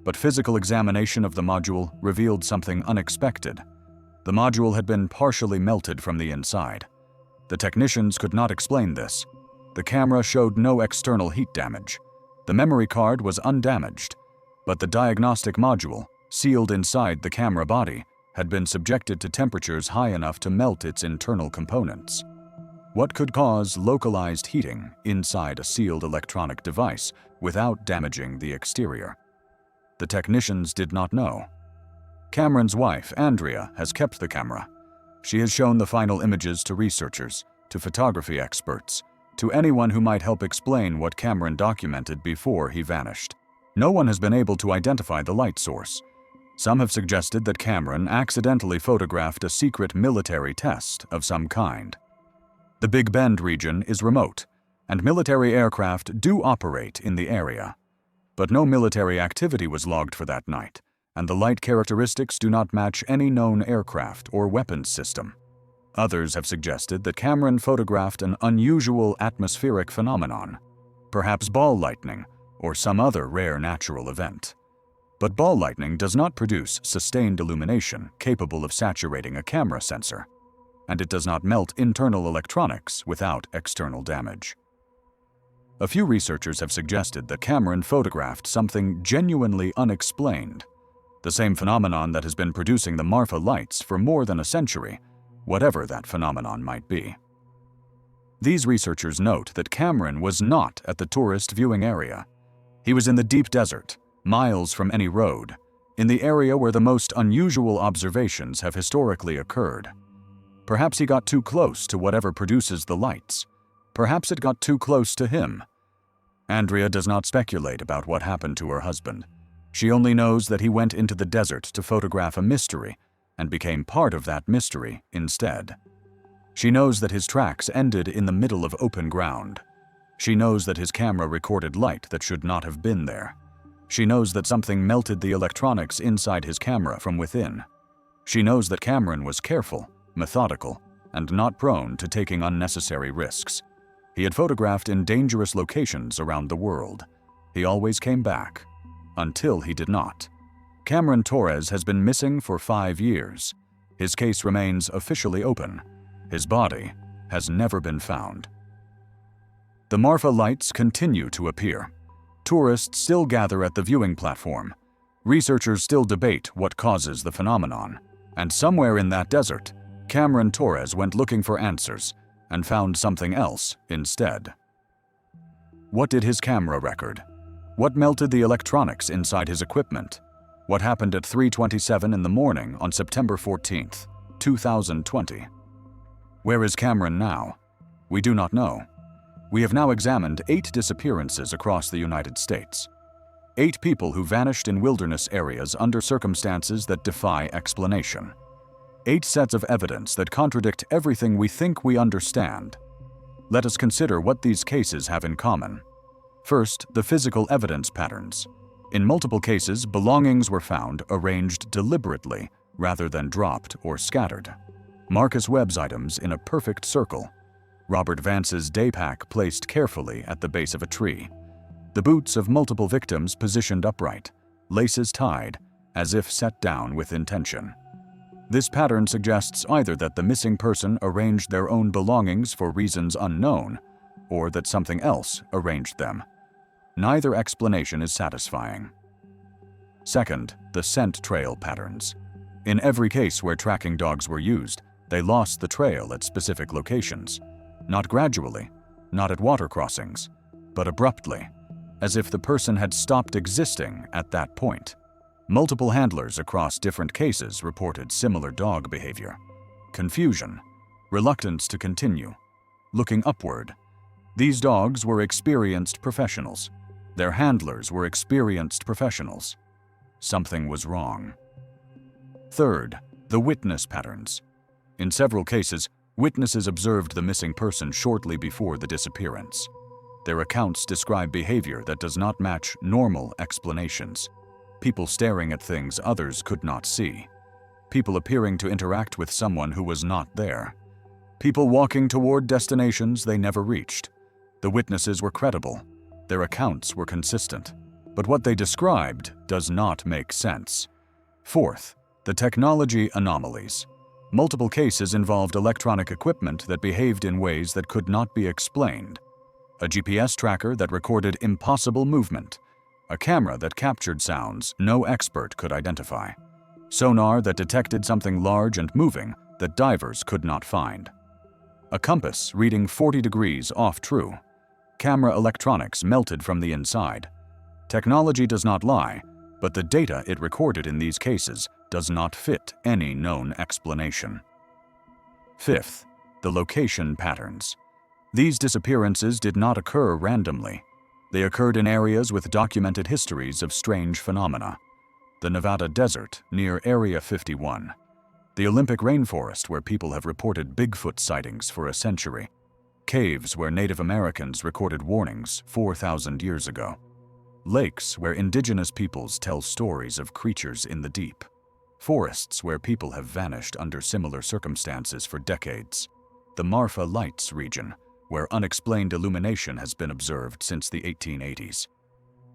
But physical examination of the module revealed something unexpected. The module had been partially melted from the inside. The technicians could not explain this. The camera showed no external heat damage. The memory card was undamaged, but the diagnostic module, sealed inside the camera body, had been subjected to temperatures high enough to melt its internal components. What could cause localized heating inside a sealed electronic device without damaging the exterior? The technicians did not know. Cameron's wife, Andrea, has kept the camera. She has shown the final images to researchers, to photography experts, to anyone who might help explain what Cameron documented before he vanished. No one has been able to identify the light source. Some have suggested that Cameron accidentally photographed a secret military test of some kind. The Big Bend region is remote, and military aircraft do operate in the area. But no military activity was logged for that night, and the light characteristics do not match any known aircraft or weapons system. Others have suggested that Cameron photographed an unusual atmospheric phenomenon, perhaps ball lightning or some other rare natural event. But ball lightning does not produce sustained illumination capable of saturating a camera sensor, and it does not melt internal electronics without external damage. A few researchers have suggested that Cameron photographed something genuinely unexplained, the same phenomenon that has been producing the Marfa lights for more than a century, whatever that phenomenon might be. These researchers note that Cameron was not at the tourist viewing area. He was in the deep desert, miles from any road, in the area where the most unusual observations have historically occurred. Perhaps he got too close to whatever produces the lights. Perhaps it got too close to him. Andrea does not speculate about what happened to her husband. She only knows that he went into the desert to photograph a mystery and became part of that mystery instead. She knows that his tracks ended in the middle of open ground. She knows that his camera recorded light that should not have been there. She knows that something melted the electronics inside his camera from within. She knows that Cameron was careful, methodical, and not prone to taking unnecessary risks. He had photographed in dangerous locations around the world. He always came back, until he did not. Cameron Torres has been missing for 5 years. His case remains officially open. His body has never been found. The Marfa lights continue to appear. Tourists still gather at the viewing platform. Researchers still debate what causes the phenomenon. And somewhere in that desert, Cameron Torres went looking for answers and found something else instead. What did his camera record? What melted the electronics inside his equipment? What happened at 3:27 in the morning on September 14th, 2020? Where is Cameron now? We do not know. We have now examined 8 disappearances across the United States. 8 people who vanished in wilderness areas under circumstances that defy explanation. 8 sets of evidence that contradict everything we think we understand. Let us consider what these cases have in common. First, the physical evidence patterns. In multiple cases, belongings were found arranged deliberately rather than dropped or scattered. Marcus Webb's items in a perfect circle. Robert Vance's day pack placed carefully at the base of a tree. The boots of multiple victims positioned upright, laces tied, as if set down with intention. This pattern suggests either that the missing person arranged their own belongings for reasons unknown, or that something else arranged them. Neither explanation is satisfying. Second, the scent trail patterns. In every case where tracking dogs were used, they lost the trail at specific locations. Not gradually, not at water crossings, but abruptly, as if the person had stopped existing at that point. Multiple handlers across different cases reported similar dog behavior. Confusion, reluctance to continue, looking upward. These dogs were experienced professionals. Their handlers were experienced professionals. Something was wrong. Third, the witness patterns. In several cases, witnesses observed the missing person shortly before the disappearance. Their accounts describe behavior that does not match normal explanations. People staring at things others could not see. People appearing to interact with someone who was not there. People walking toward destinations they never reached. The witnesses were credible. Their accounts were consistent. But what they described does not make sense. Fourth, the technology anomalies. Multiple cases involved electronic equipment that behaved in ways that could not be explained. A GPS tracker that recorded impossible movement. A camera that captured sounds no expert could identify. Sonar that detected something large and moving that divers could not find. A compass reading 40 degrees off true. Camera electronics melted from the inside. Technology does not lie, but the data it recorded in these cases does not fit any known explanation. Fifth, the location patterns. These disappearances did not occur randomly. They occurred in areas with documented histories of strange phenomena. The Nevada desert near Area 51. The Olympic rainforest where people have reported Bigfoot sightings for a century. Caves where Native Americans recorded warnings 4,000 years ago. Lakes where indigenous peoples tell stories of creatures in the deep. Forests where people have vanished under similar circumstances for decades. The Marfa Lights region, where unexplained illumination has been observed since the 1880s.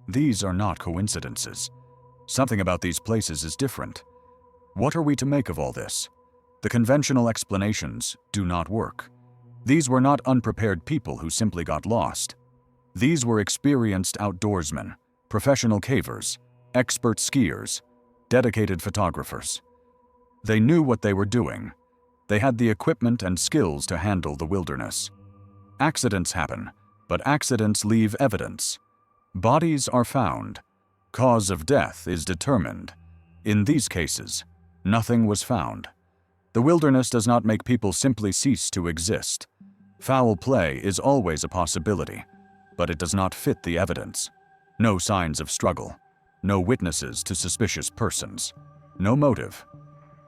These are not coincidences. Something about these places is different. What are we to make of all this? The conventional explanations do not work. These were not unprepared people who simply got lost. These were experienced outdoorsmen, professional cavers, expert skiers, dedicated photographers. They knew what they were doing. They had the equipment and skills to handle the wilderness. Accidents happen, but accidents leave evidence. Bodies are found. Cause of death is determined. In these cases, nothing was found. The wilderness does not make people simply cease to exist. Foul play is always a possibility, but it does not fit the evidence. No signs of struggle. No witnesses to suspicious persons. No motive.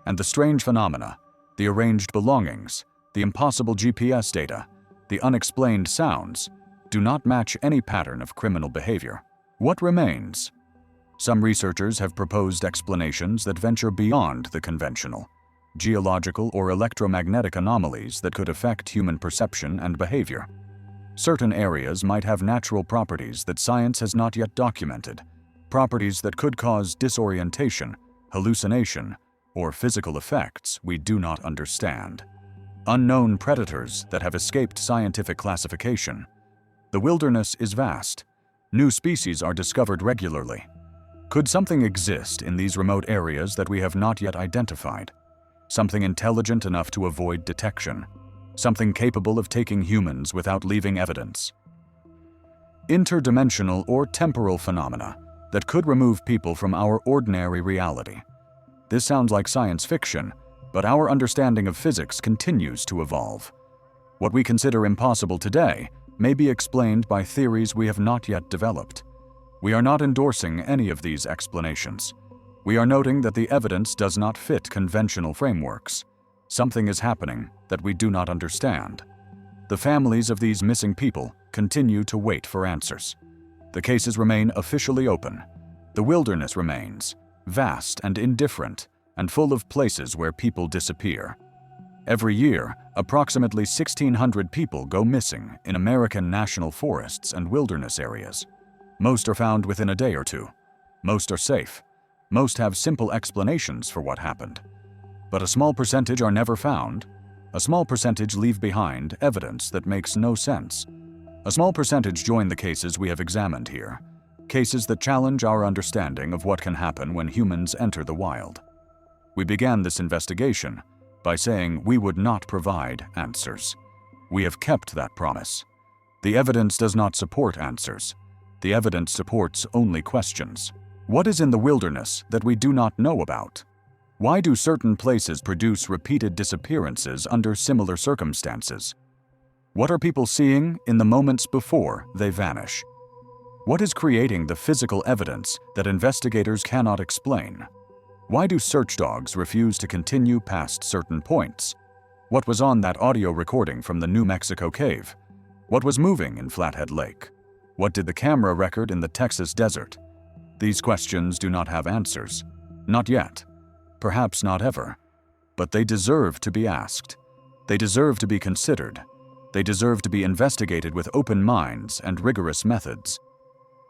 And the strange phenomena, the arranged belongings, the impossible GPS data, the unexplained sounds, do not match any pattern of criminal behavior. What remains? Some researchers have proposed explanations that venture beyond the conventional, geological or electromagnetic anomalies that could affect human perception and behavior. Certain areas might have natural properties that science has not yet documented, properties that could cause disorientation, hallucination, or physical effects we do not understand. Unknown predators that have escaped scientific classification. The wilderness is vast. New species are discovered regularly. Could something exist in these remote areas that we have not yet identified? Something intelligent enough to avoid detection. Something capable of taking humans without leaving evidence. Interdimensional or temporal phenomena that could remove people from our ordinary reality. This sounds like science fiction, but our understanding of physics continues to evolve. What we consider impossible today may be explained by theories we have not yet developed. We are not endorsing any of these explanations. We are noting that the evidence does not fit conventional frameworks. Something is happening that we do not understand. The families of these missing people continue to wait for answers. The cases remain officially open. The wilderness remains, vast and indifferent, and full of places where people disappear. Every year, approximately 1,600 people go missing in American national forests and wilderness areas. Most are found within a day or two. Most are safe. Most have simple explanations for what happened. But a small percentage are never found. A small percentage leave behind evidence that makes no sense. A small percentage join the cases we have examined here, cases that challenge our understanding of what can happen when humans enter the wild. We began this investigation by saying we would not provide answers. We have kept that promise. The evidence does not support answers. The evidence supports only questions. What is in the wilderness that we do not know about? Why do certain places produce repeated disappearances under similar circumstances? What are people seeing in the moments before they vanish? What is creating the physical evidence that investigators cannot explain? Why do search dogs refuse to continue past certain points? What was on that audio recording from the New Mexico cave? What was moving in Flathead Lake? What did the camera record in the Texas desert? These questions do not have answers. Not yet. Perhaps not ever. But they deserve to be asked. They deserve to be considered. They deserve to be investigated with open minds and rigorous methods.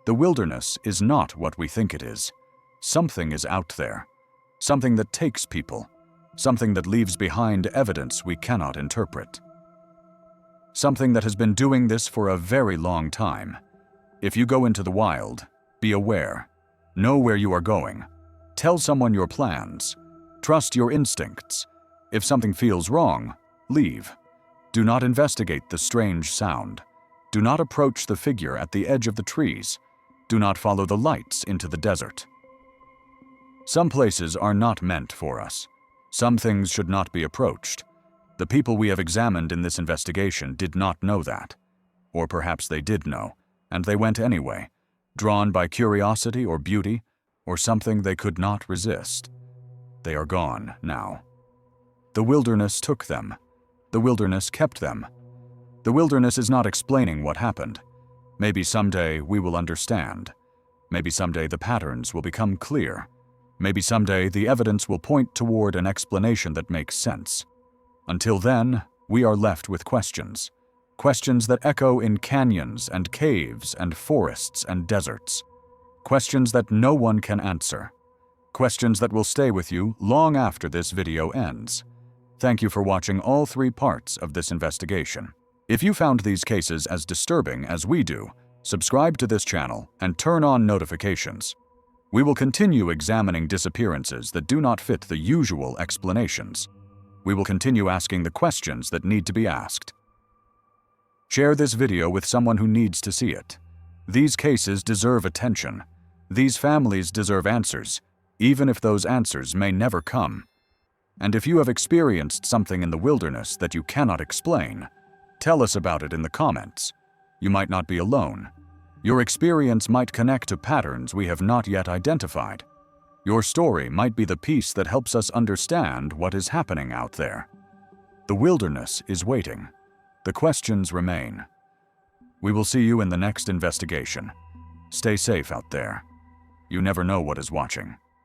The wilderness is not what we think it is. Something is out there. Something that takes people. Something that leaves behind evidence we cannot interpret. Something that has been doing this for a very long time. If you go into the wild, be aware. Know where you are going. Tell someone your plans. Trust your instincts. If something feels wrong, leave. Do not investigate the strange sound. Do not approach the figure at the edge of the trees. Do not follow the lights into the desert. Some places are not meant for us. Some things should not be approached. The people we have examined in this investigation did not know that. Or perhaps they did know, and they went anyway, drawn by curiosity or beauty, or something they could not resist. They are gone now. The wilderness took them. The wilderness kept them. The wilderness is not explaining what happened. Maybe someday we will understand. Maybe someday the patterns will become clear. Maybe someday the evidence will point toward an explanation that makes sense. Until then, we are left with questions. Questions that echo in canyons and caves and forests and deserts. Questions that no one can answer. Questions that will stay with you long after this video ends. Thank you for watching all 3 parts of this investigation. If you found these cases as disturbing as we do, subscribe to this channel and turn on notifications. We will continue examining disappearances that do not fit the usual explanations. We will continue asking the questions that need to be asked. Share this video with someone who needs to see it. These cases deserve attention. These families deserve answers, even if those answers may never come. And if you have experienced something in the wilderness that you cannot explain, tell us about it in the comments. You might not be alone. Your experience might connect to patterns we have not yet identified. Your story might be the piece that helps us understand what is happening out there. The wilderness is waiting. The questions remain. We will see you in the next investigation. Stay safe out there. You never know what is watching.